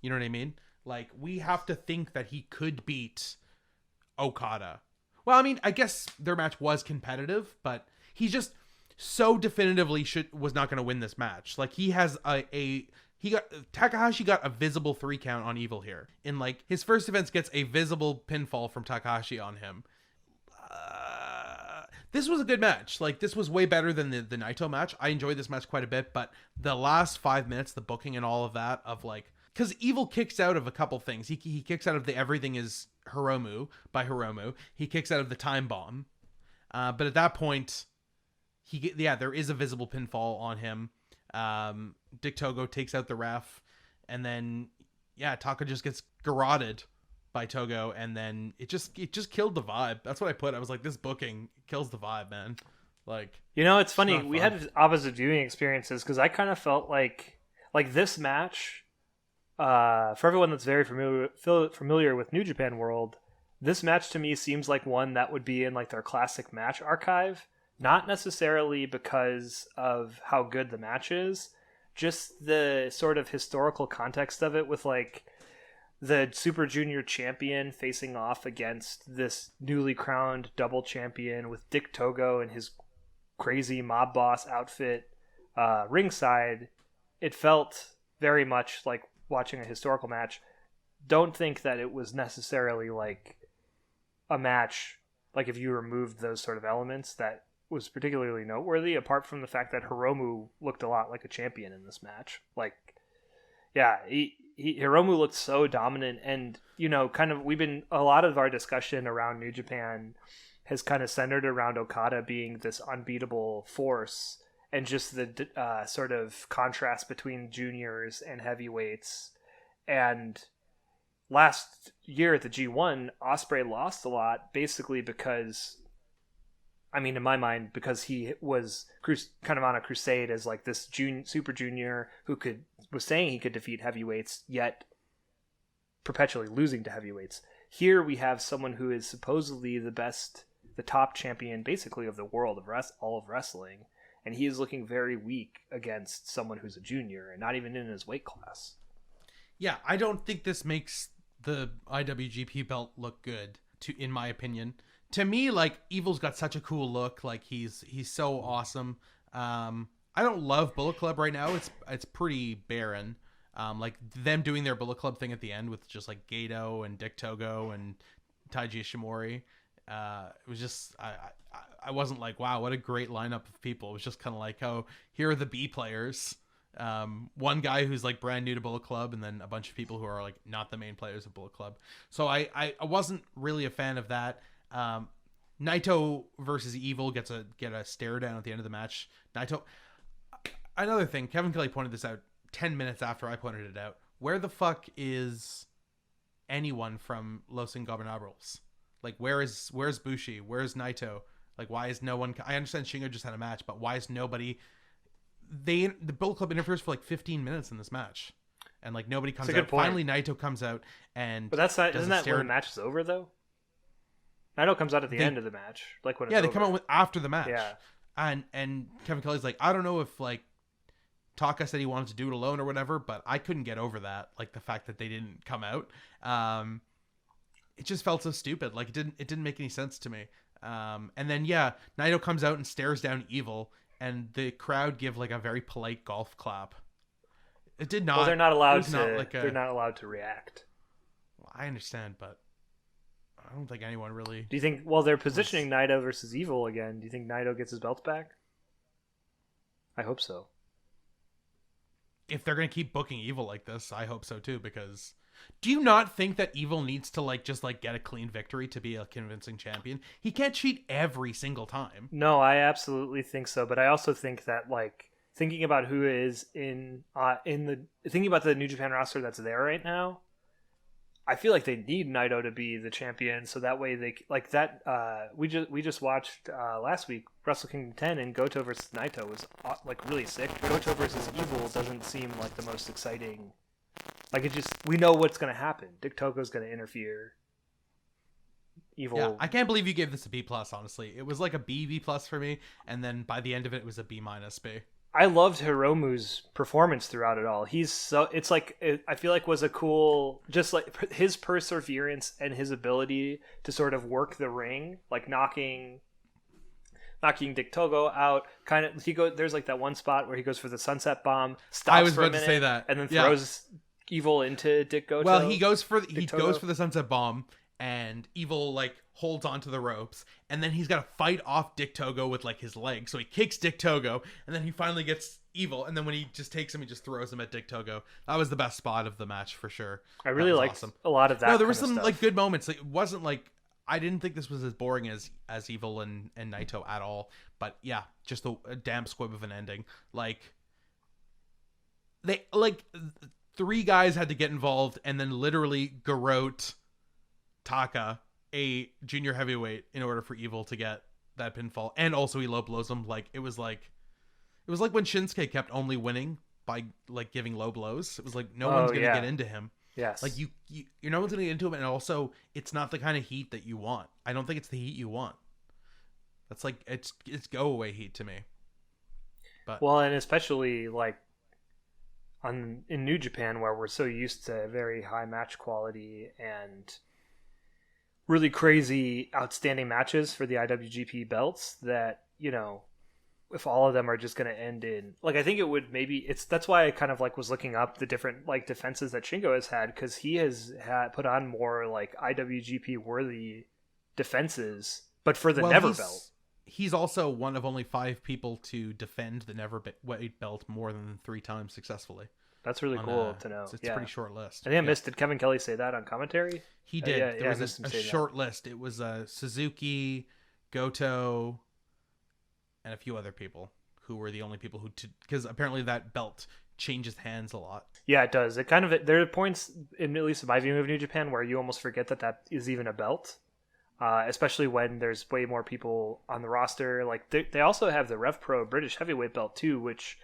You know what I mean? Like, we have to think that he could beat Okada. Well, I mean, I guess their match was competitive, but he just so definitively was not going to win this match. Like, he has Takahashi got a visible 3 count on Evil here. In like his first defense gets a visible pinfall from Takahashi on him. This was a good match. Like, this was way better than the Naito match. I enjoyed this match quite a bit, but the last 5 minutes, the booking and all of that, of like, because Evil kicks out of a couple things. He kicks out of the Everything is Hiromu by Hiromu. He kicks out of the Time Bomb. But at that point, there is a visible pinfall on him. Dick Togo takes out the ref, and then Taka just gets garroted by Togo, and then it just killed the vibe. That's what I put. I was like, this booking kills the vibe, man. Like, it's funny. We had opposite viewing experiences because I kind of felt like this match. For everyone that's very familiar with New Japan World, this match to me seems like one that would be in like their classic match archive. Not necessarily because of how good the match is, just the sort of historical context of it with like the Super Junior champion facing off against this newly crowned double champion with Dick Togo and his crazy mob boss outfit ringside. It felt very much like watching a historical match. Don't think that it was necessarily like a match, like if you removed those sort of elements, that was particularly noteworthy, apart from the fact that Hiromu looked a lot like a champion in this match. Like, yeah, Hiromu looked so dominant, and a lot of our discussion around New Japan has kind of centered around Okada being this unbeatable force, and just the sort of contrast between juniors and heavyweights. And last year at the G1, Ospreay lost a lot, basically because, in my mind, because he was kind of on a crusade as like this super junior who was saying he could defeat heavyweights, yet perpetually losing to heavyweights. Here we have someone who is supposedly the top champion, basically, of the world of all of wrestling, and he is looking very weak against someone who's a junior and not even in his weight class. Yeah, I don't think this makes the IWGP belt look good, in my opinion. To me, like, Evil's got such a cool look. Like, he's so awesome. I don't love Bullet Club right now. It's pretty barren. Like, them doing their Bullet Club thing at the end with just like Gato and Dick Togo and Taiji Ishimori. It was just, I wasn't like, wow, what a great lineup of people. It was just kind of like, oh, here are the B players. One guy who's like brand new to Bullet Club, and then a bunch of people who are like not the main players of Bullet Club. So I wasn't really a fan of that. Naito versus Evil get a stare down at the end of the match. Naito. Another thing, Kevin Kelly pointed this out 10 minutes after I pointed it out. Where the fuck is anyone from Los Ingobernables? Like, where's Bushi? Where's Naito? Like, why is no one? I understand Shingo just had a match, but why is nobody? The Bullet Club interferes for like 15 minutes in this match, and like nobody comes out. Finally, Naito comes out, and but that's not. Isn't that when the match is over though? Naito comes out at the end of the match, like when it's they over. come out after the match. Yeah, and Kevin Kelly's like, I don't know if like Taka said he wanted to do it alone or whatever, but I couldn't get over that. Like the fact that they didn't come out. It just felt so stupid. Like it didn't make any sense to me. And then Naito comes out and stares down Evil, and the crowd give like a very polite golf clap. It did not. Well, they're not allowed to. They're not allowed to react. Well, I understand, but I don't think anyone really. Do you think? Well, they're positioning Naito versus Evil again. Do you think Naito gets his belts back? I hope so. If they're gonna keep booking Evil like this, I hope so too. Because do you not think that Evil needs to just get a clean victory to be a convincing champion? He can't cheat every single time. No, I absolutely think so. But I also think that thinking about who is thinking about the New Japan roster that's there right now, I feel like they need Naito to be the champion, so that way they we just watched last week Wrestle Kingdom 10, and Goto versus Naito was really sick. Goto versus Evil doesn't seem like the most exciting. We know what's going to happen. Dick Togo's going to interfere. Evil. Yeah, I can't believe you gave this a B+, honestly. It was like a B for me, and then by the end of it was a B-. I loved Hiromu's performance throughout it all. I feel like was a cool, just like his perseverance and his ability to sort of work the ring, like knocking Dick Togo out. There's like that one spot where he goes for the sunset bomb, stops I was for a about minute, to say that, and then throws Evil into Dick Goto. Well, he goes for the sunset bomb, and Evil holds onto the ropes, and then he's got to fight off Dick Togo with his legs. So he kicks Dick Togo, and then he finally gets Evil, and then when he just takes him, he just throws him at Dick Togo. That was the best spot of the match for sure. I really liked a lot of that. No, there was some stuff. good moments. It wasn't I didn't think this was as boring as Evil and Naito at all. But yeah, just a damn squib of an ending. they like 3 guys had to get involved, and then literally garrote Taka, a junior heavyweight, in order for Evil to get that pinfall, and also he low blows him. Like it was like when Shinsuke kept only winning by like giving low blows. It was like no one's gonna get into him. Yes, like no one's gonna get into him, and also it's not the kind of heat that you want. I don't think it's the heat you want. That's like it's go away heat to me. But well, and especially like in New Japan, where we're so used to very high match quality and really crazy, outstanding matches for the IWGP belts, that, you know, if all of them are just going to end in, like, I think it would maybe, that's why I kind of like was looking up the different like defenses that Shingo has had, because he has put on more like IWGP worthy defenses, but for the Never belt. He's also one of only 5 people to defend the Never weight belt more than 3 times successfully. That's really cool to know. It's a pretty short list. I think I missed. Did Kevin Kelly say that on commentary? He did. There was a short list. It was Suzuki, Goto, and a few other people who were the only people who, because apparently that belt changes hands a lot. Yeah, it does. It kind of, there are points, at least in my view of New Japan, where you almost forget that is even a belt. Especially when there's way more people on the roster. Like they also have the Rev Pro British Heavyweight belt too, which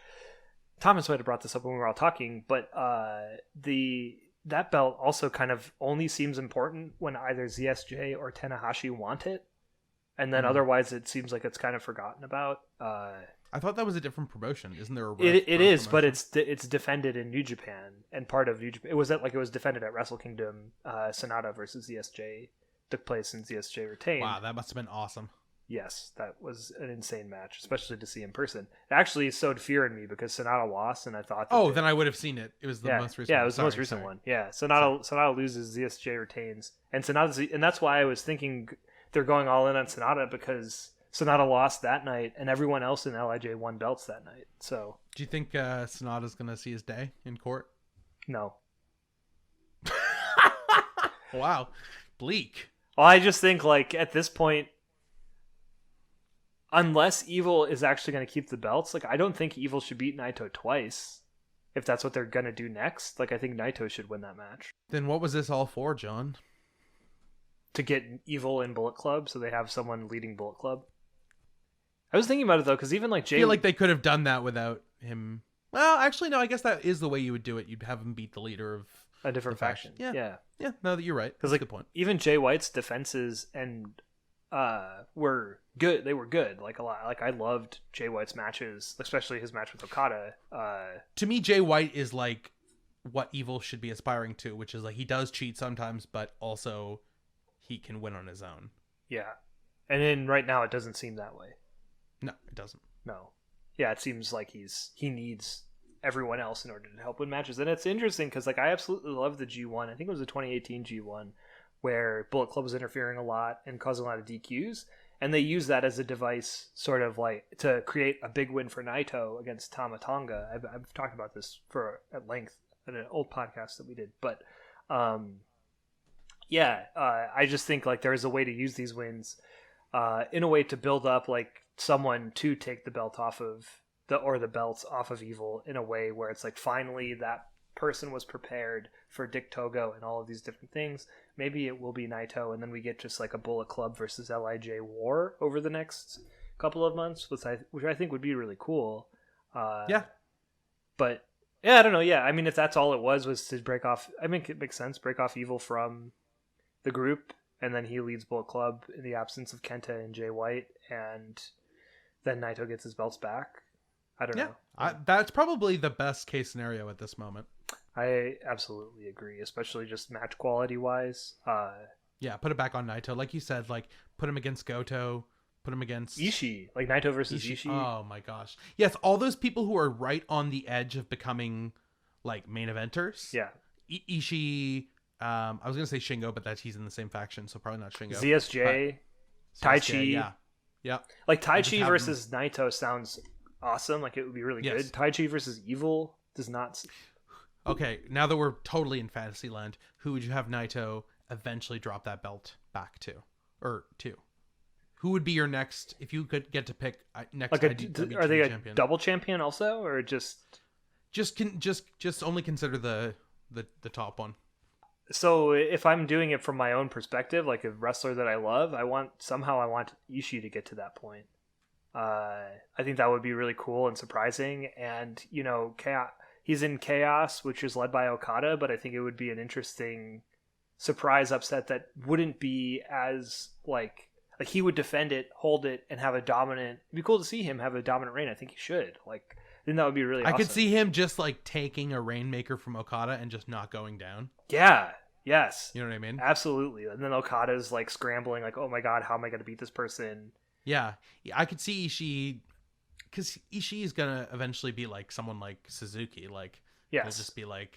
Thomas might have brought this up when we were all talking, but that belt also kind of only seems important when either ZSJ or Tanahashi want it, and then otherwise it seems like it's kind of forgotten about. I thought that was a different promotion. Isn't there a it is, but it's defended in New Japan, and part of New Japan. It was defended at Wrestle Kingdom. Sonata versus ZSJ took place, and ZSJ retained. Wow, that must have been awesome. Yes, that was an insane match, especially to see in person. It actually sowed fear in me because Sonata lost, and I thought... then I would have seen it. It was the most recent one. Yeah, it was the most recent one. Yeah, Sonata loses, ZSJ retains. And that's why I was thinking they're going all in on Sonata, because Sonata lost that night, and everyone else in LIJ won belts that night. So, do you think Sonata's going to see his day in court? No. Wow. Bleak. Well, I just think, like, at this point, unless Evil is actually going to keep the belts, like, I don't think Evil should beat Naito twice. If that's what they're going to do next, like, I think Naito should win that match. Then what was this all for, John? To get Evil in Bullet Club, so they have someone leading Bullet Club. I was thinking about it, though, because even, like, I feel like they could have done that without him. Well, actually, no, I guess that is the way you would do it. You'd have him beat the leader of a different faction. Yeah, no, you're right. Because, like, a good point. Even Jay White's defenses were good. They were good, like, a lot. Like, I loved Jay White's matches, especially his match with Okada. To me, Jay White is like what Evil should be aspiring to, which is like he does cheat sometimes, but also he can win on his own. Yeah, and then right now it doesn't seem that way. No, it doesn't. No, yeah, it seems like he needs everyone else in order to help win matches, and it's interesting because, like, I absolutely love the G1. I think it was the 2018 G1 where Bullet Club was interfering a lot and causing a lot of DQs, and they use that as a device, sort of like to create a big win for Naito against Tama Tonga. I've talked about this at length in an old podcast that we did, but I just think, like, there is a way to use these wins in a way to build up, like, someone to take the belt off of the belts off of Evil in a way where it's like finally that person was prepared for Dick Togo and all of these different things. Maybe it will be Naito, and then we get just like a Bullet Club versus LIJ war over the next couple of months, which I think would be really cool. Yeah. But yeah, I don't know. Yeah, I mean, if that's all it was to break off, I mean, it makes sense. Break off Evil from the group, and then he leads Bullet Club in the absence of Kenta and Jay White, and then Naito gets his belts back. I don't know. That's probably the best case scenario at this moment. I absolutely agree, especially just match quality wise. Yeah, put it back on Naito. Like you said, like put him against Goto, put him against Ishii, like Naito versus Ishii. Oh my gosh. Yes, all those people who are right on the edge of becoming like main eventers. Yeah. Ishii, I was going to say Shingo, but he's in the same faction, so probably not Shingo. ZSJ, Taichi. Yeah. Like Taichi versus Naito sounds awesome. Like, it would be really good. Taichi versus Evil does not. Okay, now that we're totally in fantasy land, who would you have Naito eventually drop that belt back to? Or to? Who would be your next, if you could get to pick next like IWGP are they champion? A double champion also, or just? Just only consider the top one. So if I'm doing it from my own perspective, like a wrestler that I love, I want Ishii to get to that point. I think that would be really cool and surprising. And, you know, he's in Chaos, which is led by Okada, but I think it would be an interesting surprise upset that wouldn't be as like he would defend it, hold it, and have a dominant. It'd be cool to see him have a dominant reign. I think he should. Like, I think that would be really awesome. I could see him just like taking a Rainmaker from Okada and just not going down. Yeah. Yes. You know what I mean? Absolutely. And then Okada's like scrambling, like, oh my god, how am I going to beat this person? Yeah. I could see Ishii, because Ishii is going to eventually be like someone like Suzuki. Like, yes. He'll just be like,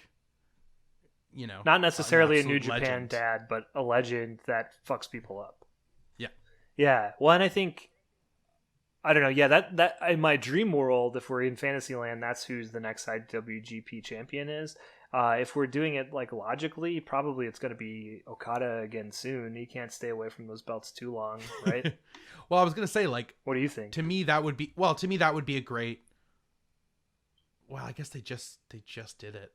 you know. Not necessarily a New Japan legend. dad, but a legend that fucks people up. Yeah. Yeah. Well, and I think, I don't know. Yeah, that in my dream world, if we're in Fantasyland, that's who's the next IWGP champion is. If we're doing it like logically, probably it's going to be Okada again soon. He can't stay away from those belts too long, right? Well, I was going to say, like, what do you think? To me, that would be a great. Well, I guess they just did it,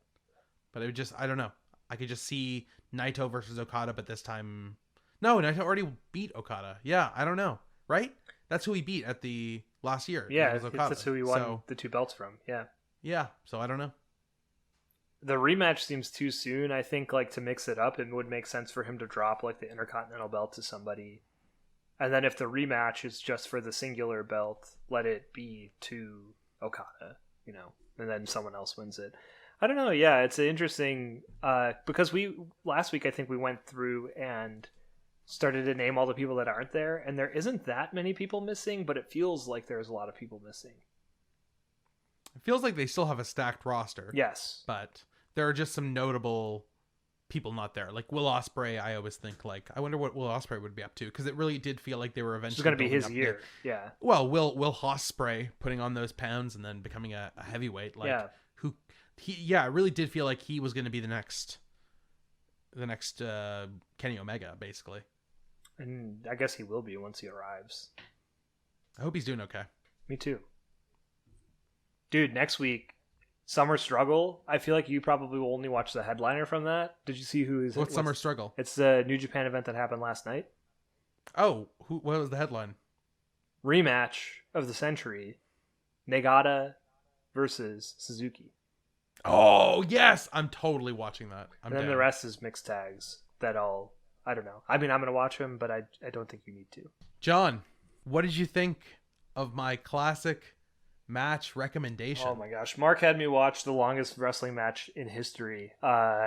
but it would just, I don't know. I could just see Naito versus Okada, but this time, no, Naito already beat Okada. Yeah, I don't know, right? That's who he beat at the last year. Yeah, that's who he won the two belts from. Yeah. Yeah, so I don't know. The rematch seems too soon. I think, like, to mix it up, it would make sense for him to drop like the Intercontinental belt to somebody, and then if the rematch is just for the singular belt, let it be to Okada, you know, and then someone else wins it. I don't know. Yeah, it's interesting because last week I think we went through and started to name all the people that aren't there, and there isn't that many people missing, but it feels like there's a lot of people missing. It feels like they still have a stacked roster. Yes. But there are just some notable people not there. Like Will Ospreay, I always think, like, I wonder what Will Ospreay would be up to, because it really did feel like they were eventually... It's going to be his year. Yeah. Well, Will Ospreay putting on those pounds and then becoming a heavyweight. Like, yeah. It really did feel like he was going to be the next Kenny Omega, basically. And I guess he will be once he arrives. I hope he's doing okay. Me too. Dude, next week, Summer Struggle. I feel like you probably will only watch the headliner from that. Did you see who is... What's Summer Struggle? It's the New Japan event that happened last night. Oh, what was the headline? Rematch of the century. Nagata versus Suzuki. Oh, yes! I'm totally watching that. And then the rest is mixed tags that I don't know. I mean, I'm going to watch them, but I don't think you need to. John, what did you think of my classic match recommendation? Oh my gosh. Marc had me watch the longest wrestling match in history.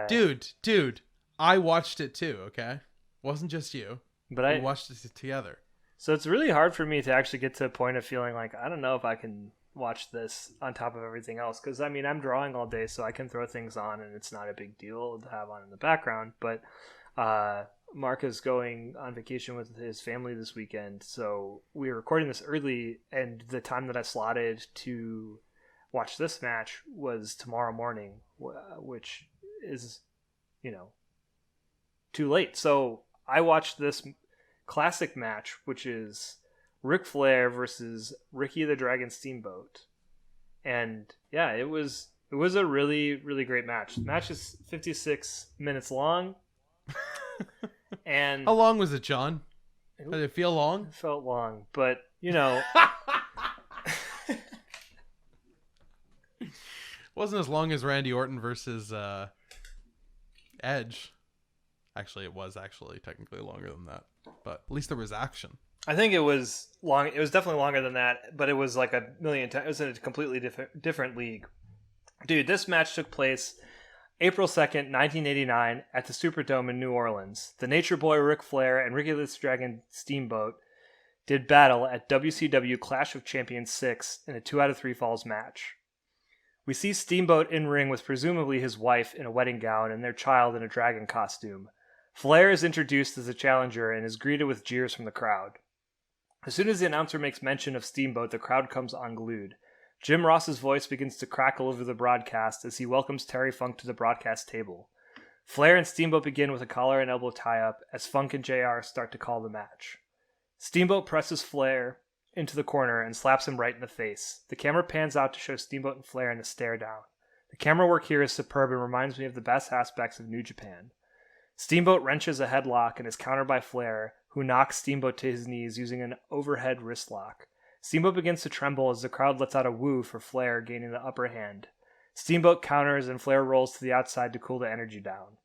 Dude, I watched it too, okay? Wasn't just you. But we watched it together. So it's really hard for me to actually get to a point of feeling like, I don't know if I can watch this on top of everything else. Because, I mean, I'm drawing all day, so I can throw things on, and it's not a big deal to have on in the background. But Marc is going on vacation with his family this weekend, so we're recording this early, and the time that I slotted to watch this match was tomorrow morning, which is, you know, too late. So I watched this classic match, which is Ric Flair versus Ricky the Dragon Steamboat, and yeah, it was a really, really great match. The match is 56 minutes long. And how long was it, John? Did it feel long? It felt long, but you know, wasn't as long as Randy Orton versus Edge. Actually, it was technically longer than that, but at least there was action. I think it was long. It was definitely longer than that, but it was like a million times. It was in a completely different league. Dude, this match took place April 2nd, 1989, at the Superdome in New Orleans. The Nature Boy Ric Flair and Ricky the Dragon Steamboat did battle at WCW Clash of Champions 6 in a 2 out of 3 falls match. We see Steamboat in ring with presumably his wife in a wedding gown and their child in a dragon costume. Flair is introduced as a challenger and is greeted with jeers from the crowd. As soon as the announcer makes mention of Steamboat, the crowd comes unglued. Jim Ross's voice begins to crackle over the broadcast as he welcomes Terry Funk to the broadcast table. Flair and Steamboat begin with a collar and elbow tie-up as Funk and JR start to call the match. Steamboat presses Flair into the corner and slaps him right in the face. The camera pans out to show Steamboat and Flair in a stare down. The camera work here is superb and reminds me of the best aspects of New Japan. Steamboat wrenches a headlock and is countered by Flair, who knocks Steamboat to his knees using an overhead wrist lock. Steamboat begins to tremble as the crowd lets out a woo for Flair gaining the upper hand. Steamboat counters and Flair rolls to the outside to cool the energy down.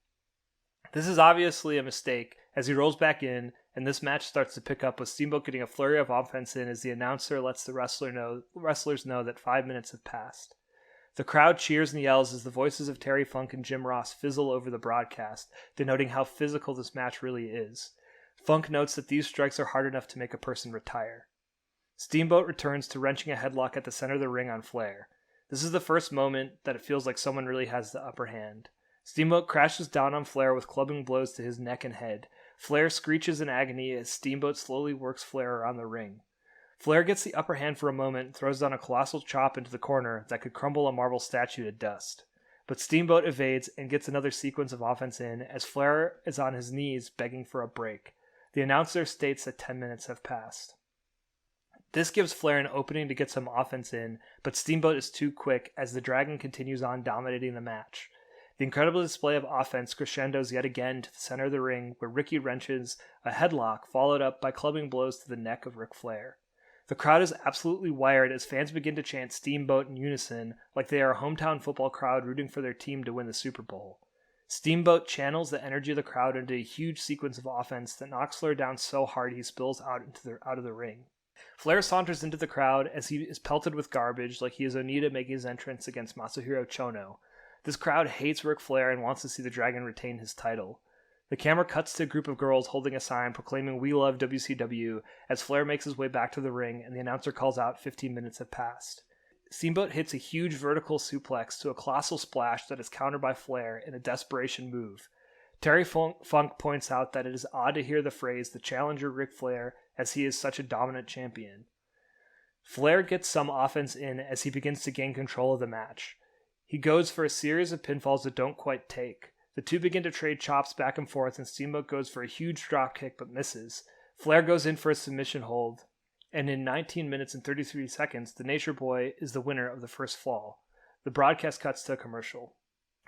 This is obviously a mistake as he rolls back in, and this match starts to pick up with Steamboat getting a flurry of offense in as the announcer lets the wrestlers know that 5 minutes have passed. The crowd cheers and yells as the voices of Terry Funk and Jim Ross fizzle over the broadcast, denoting how physical this match really is. Funk notes that these strikes are hard enough to make a person retire. Steamboat returns to wrenching a headlock at the center of the ring on Flair. This is the first moment that it feels like someone really has the upper hand. Steamboat crashes down on Flair with clubbing blows to his neck and head. Flair screeches in agony as Steamboat slowly works Flair around the ring. Flair gets the upper hand for a moment and throws down a colossal chop into the corner that could crumble a marble statue to dust. But Steamboat evades and gets another sequence of offense in as Flair is on his knees begging for a break. The announcer states that 10 minutes have passed. This gives Flair an opening to get some offense in, but Steamboat is too quick as the Dragon continues on dominating the match. The incredible display of offense crescendos yet again to the center of the ring where Ricky wrenches a headlock followed up by clubbing blows to the neck of Ric Flair. The crowd is absolutely wired as fans begin to chant Steamboat in unison like they are a hometown football crowd rooting for their team to win the Super Bowl. Steamboat channels the energy of the crowd into a huge sequence of offense that knocks Flair down so hard he spills out of the ring. Flair saunters into the crowd as he is pelted with garbage like he is Onita making his entrance against Masahiro Chono. This crowd hates Ric Flair and wants to see the Dragon retain his title. The camera cuts to a group of girls holding a sign proclaiming "We love WCW" as Flair makes his way back to the ring and the announcer calls out 15 minutes have passed. Steamboat hits a huge vertical suplex to a colossal splash that is countered by Flair in a desperation move. Terry Funk points out that it is odd to hear the phrase "the challenger Ric Flair" as he is such a dominant champion. Flair gets some offense in as he begins to gain control of the match. He goes for a series of pinfalls that don't quite take. The two begin to trade chops back and forth and Steamboat goes for a huge dropkick but misses. Flair goes in for a submission hold, and in 19 minutes and 33 seconds, the Nature Boy is the winner of the first fall. The broadcast cuts to a commercial.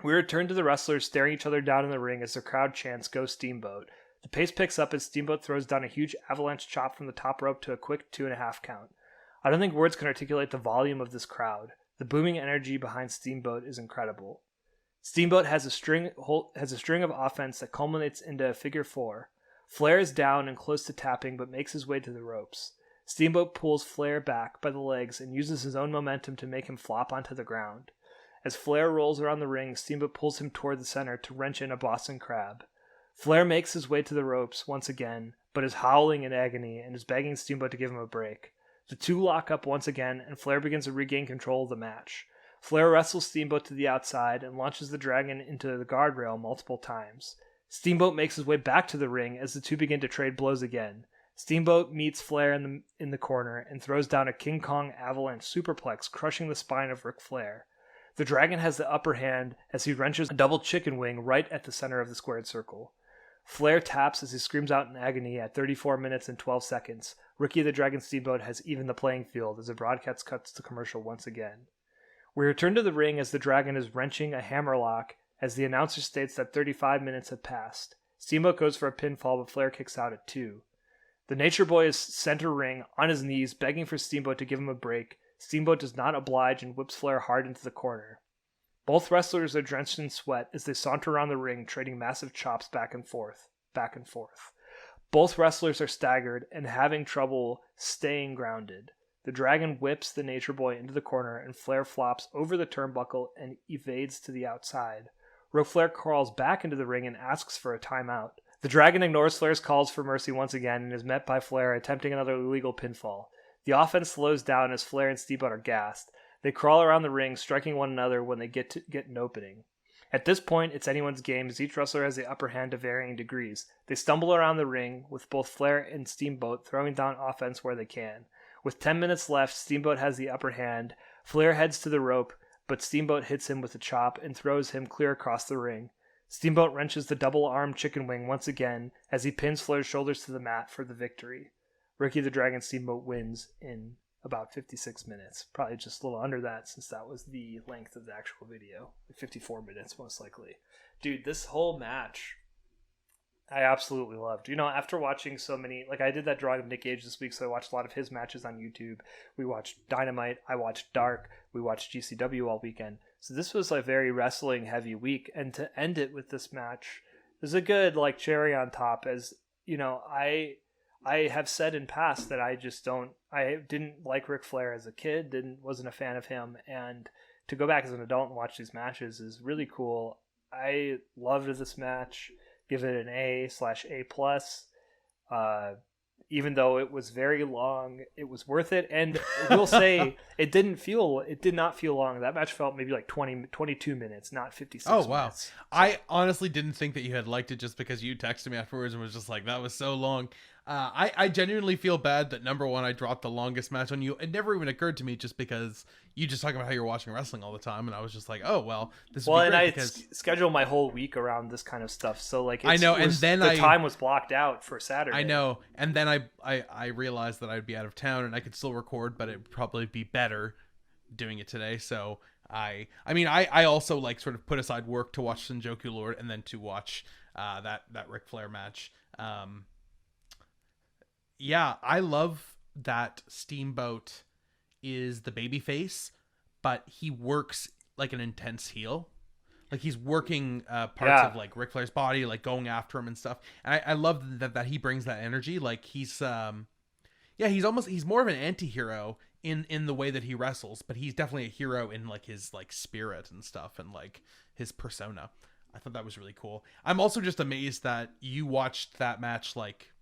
We return to the wrestlers staring each other down in the ring as the crowd chants "Go Steamboat." The pace picks up as Steamboat throws down a huge avalanche chop from the top rope to a quick 2.5 count. I don't think words can articulate the volume of this crowd. The booming energy behind Steamboat is incredible. Steamboat has a string of offense that culminates into a figure four. Flair is down and close to tapping but makes his way to the ropes. Steamboat pulls Flair back by the legs and uses his own momentum to make him flop onto the ground. As Flair rolls around the ring, Steamboat pulls him toward the center to wrench in a Boston Crab. Flair makes his way to the ropes once again, but is howling in agony and is begging Steamboat to give him a break. The two lock up once again, and Flair begins to regain control of the match. Flair wrestles Steamboat to the outside and launches the Dragon into the guardrail multiple times. Steamboat makes his way back to the ring as the two begin to trade blows again. Steamboat meets Flair in the corner and throws down a King Kong avalanche superplex, crushing the spine of Ric Flair. The Dragon has the upper hand as he wrenches a double chicken wing right at the center of the squared circle. Flair taps as he screams out in agony at 34 minutes and 12 seconds. Ricky the Dragon Steamboat has evened the playing field as the broadcast cuts to commercial once again. We return to the ring as the Dragon is wrenching a hammerlock as the announcer states that 35 minutes have passed. Steamboat goes for a pinfall but Flair kicks out at 2. The Nature Boy is center ring on his knees begging for Steamboat to give him a break. Steamboat does not oblige and whips Flair hard into the corner. Both wrestlers are drenched in sweat as they saunter around the ring trading massive chops back and forth. Both wrestlers are staggered and having trouble staying grounded. The Dragon whips the Nature Boy into the corner and Flair flops over the turnbuckle and evades to the outside. Ric Flair crawls back into the ring and asks for a timeout. The Dragon ignores Flair's calls for mercy once again and is met by Flair attempting another illegal pinfall. The offense slows down as Flair and Steamboat are gassed. They crawl around the ring, striking one another when they get an opening. At this point, it's anyone's game as each wrestler has the upper hand to varying degrees. They stumble around the ring, with both Flair and Steamboat throwing down offense where they can. With 10 minutes left, Steamboat has the upper hand. Flair heads to the rope, but Steamboat hits him with a chop and throws him clear across the ring. Steamboat wrenches the double-arm chicken wing once again as he pins Flair's shoulders to the mat for the victory. Ricky the Dragon Steamboat wins in about 56 minutes, probably just a little under that since that was the length of the actual video. 54 minutes most likely. Dude, this whole match I absolutely loved. After watching so many, like I did that drawing of Nick Gage this week, so I watched a lot of his matches on YouTube. We watched Dynamite, I watched Dark, we watched GCW all weekend. So this was a very wrestling heavy week, and to end it with this match is a good like cherry on top. As I have said in past that I didn't like Ric Flair as a kid, wasn't a fan of him, and to go back as an adult and watch these matches is really cool. I loved this match. Give it an A/A plus. Even though it was very long, it was worth it. And we'll say it did not feel long. That match felt maybe like 22 minutes, not 56 minutes. Oh, wow. So, I honestly didn't think that you had liked it just because you texted me afterwards and was just like, that was so long. I genuinely feel bad that, number one, I dropped the longest match on you. It never even occurred to me just because you just talk about how you're watching wrestling all the time. And I was just like, oh, well, this would be great because schedule my whole week around this kind of stuff. So like, I know. And then the time was blocked out for Saturday. I know. And then I realized that I'd be out of town and I could still record, but it'd probably be better doing it today. So I also like sort of put aside work to watch Sengoku Lord and then to watch that Ric Flair match. Yeah, I love that Steamboat is the babyface, but he works like an intense heel. Like he's working parts of like Ric Flair's body, like going after him and stuff. And I love that he brings that energy. Like he's more of an anti-hero in the way that he wrestles, but he's definitely a hero in like his like spirit and stuff and like his persona. I thought that was really cool. I'm also just amazed that you watched that match like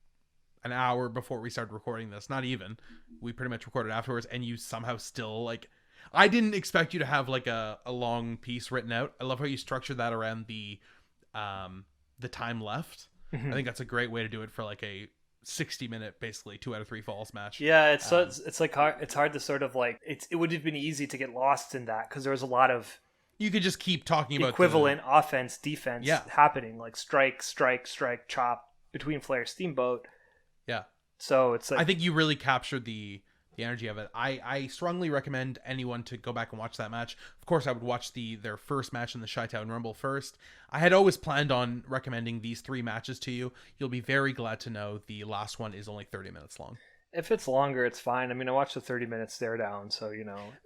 an hour before we started recording this. Not even. We pretty much recorded afterwards, and you somehow still like. I didn't expect you to have like a long piece written out. I love how you structured that around the time left. Mm-hmm. I think that's a great way to do it for like a 60-minute, basically 2 out of 3 falls match. Yeah, it's like hard. It's hard to sort of like it would have been easy to get lost in that because there was a lot of. You could just keep talking about equivalent offense, defense happening, like strike, chop between Flair, Steamboat. Yeah. So it's like, I think you really captured the energy of it. I strongly recommend anyone to go back and watch that match. Of course, I would watch their first match in the Chi-Town Rumble first. I had always planned on recommending these 3 matches to you. You'll be very glad to know the last one is only 30 minutes long. If it's longer, it's fine. I mean, I watched the 30-minute stare down, so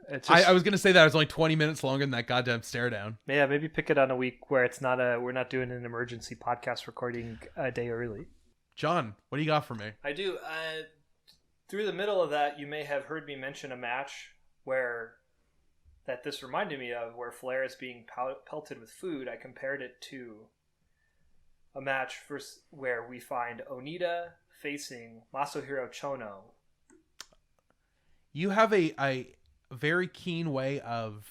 it's just... I was gonna say that it was only 20 minutes longer than that goddamn stare down. Yeah, maybe pick it on a week where it's not we're not doing an emergency podcast recording a day early. John, what do you got for me? I do. Through the middle of that, you may have heard me mention a match that this reminded me of, where Flair is being pelted with food. I compared it to a match where we find Onita facing Masahiro Chono. You have a very keen way of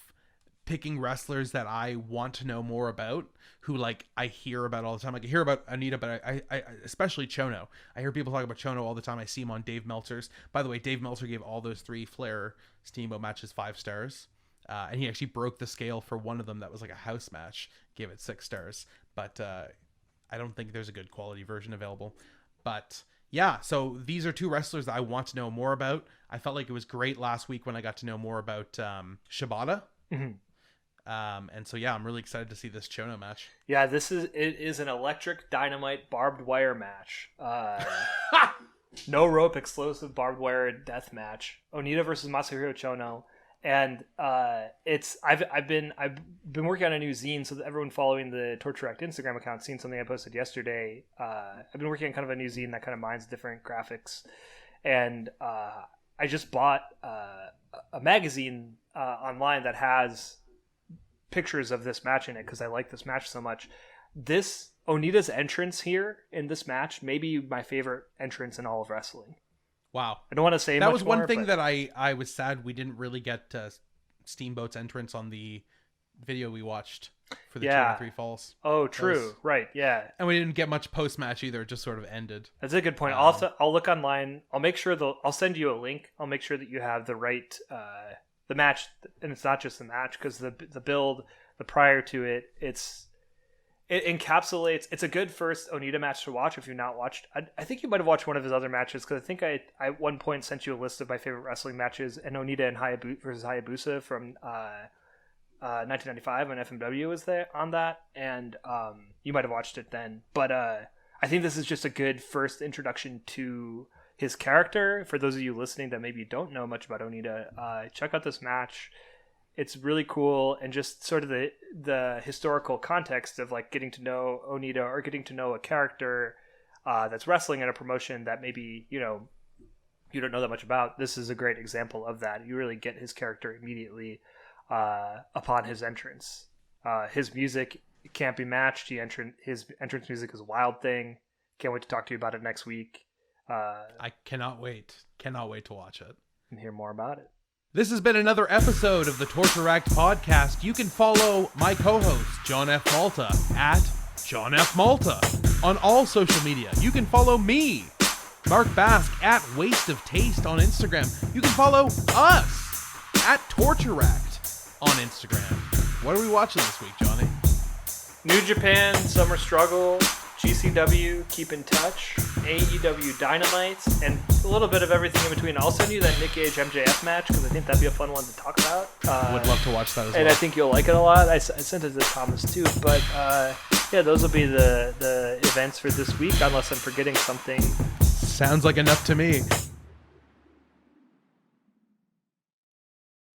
picking wrestlers that I want to know more about, who like I hear about all the time. Like I hear about Onita, but I especially Chono. I hear people talk about Chono all the time. I see him on Dave Meltzer's. By the way, Dave Meltzer gave all those 3 Flair Steamboat matches 5 stars. And he actually broke the scale for one of them that was like a house match, gave it 6 stars. But I don't think there's a good quality version available. But yeah, so these are 2 wrestlers that I want to know more about. I felt like it was great last week when I got to know more about Shibata. Mm-hmm. And so yeah, I'm really excited to see this Chono match. Yeah, it is an electric dynamite barbed wire match. No rope explosive barbed wire death match. Onita versus Masahiro Chono. And I've been working on a new zine, so that everyone following the Torture Act Instagram account seen something I posted yesterday. I've been working on kind of a new zine that kind of mines different graphics, and I just bought a magazine online that has pictures of this match in it because I like this match so much. This Onita's entrance here in this match may be my favorite entrance in all of wrestling. Wow. I don't want to say that much was one more, thing that I was sad we didn't really get Steamboat's entrance on the video we watched for the 2 and 3 falls. Oh, true. Right. Yeah. And we didn't get much post match either. It just sort of ended. That's a good point. I'll look online. I'll make sure I'll send you a link. I'll make sure that you have the right the match, and it's not just the match because the build, the prior to it, it's it encapsulates. It's a good first Onita match to watch if you've not watched. I think you might have watched one of his other matches because I think I at one point sent you a list of my favorite wrestling matches, and Onita and versus Hayabusa from 1995 when FMW was there on that, and you might have watched it then. But I think this is just a good first introduction to his character. For those of you listening that maybe don't know much about Onita, check out this match. It's really cool, and just sort of the historical context of like getting to know Onita or getting to know a character that's wrestling in a promotion that maybe you don't know that much about. This is a great example of that. You really get his character immediately upon his entrance. His music can't be matched. His entrance music is a wild thing. Can't wait to talk to you about it next week. I cannot wait. Cannot wait to watch it and hear more about it. This has been another episode of the Torture Racked podcast. You can follow my co-host, John F. Malta, at John F. Malta on all social media. You can follow me, Marc Basque, at Waste of Taste on Instagram. You can follow us at Torture Racked on Instagram. What are we watching this week, Johnny? New Japan, Summer Struggle, GCW, Keep in Touch, AEW Dynamite, and a little bit of everything in between. I'll send you that Nick Gage MJF match because I think that'd be a fun one to talk about. Would love to watch that as well. And I think you'll like it a lot. I sent it to Thomas too. But yeah, those will be the events for this week, unless I'm forgetting something. Sounds like enough to me.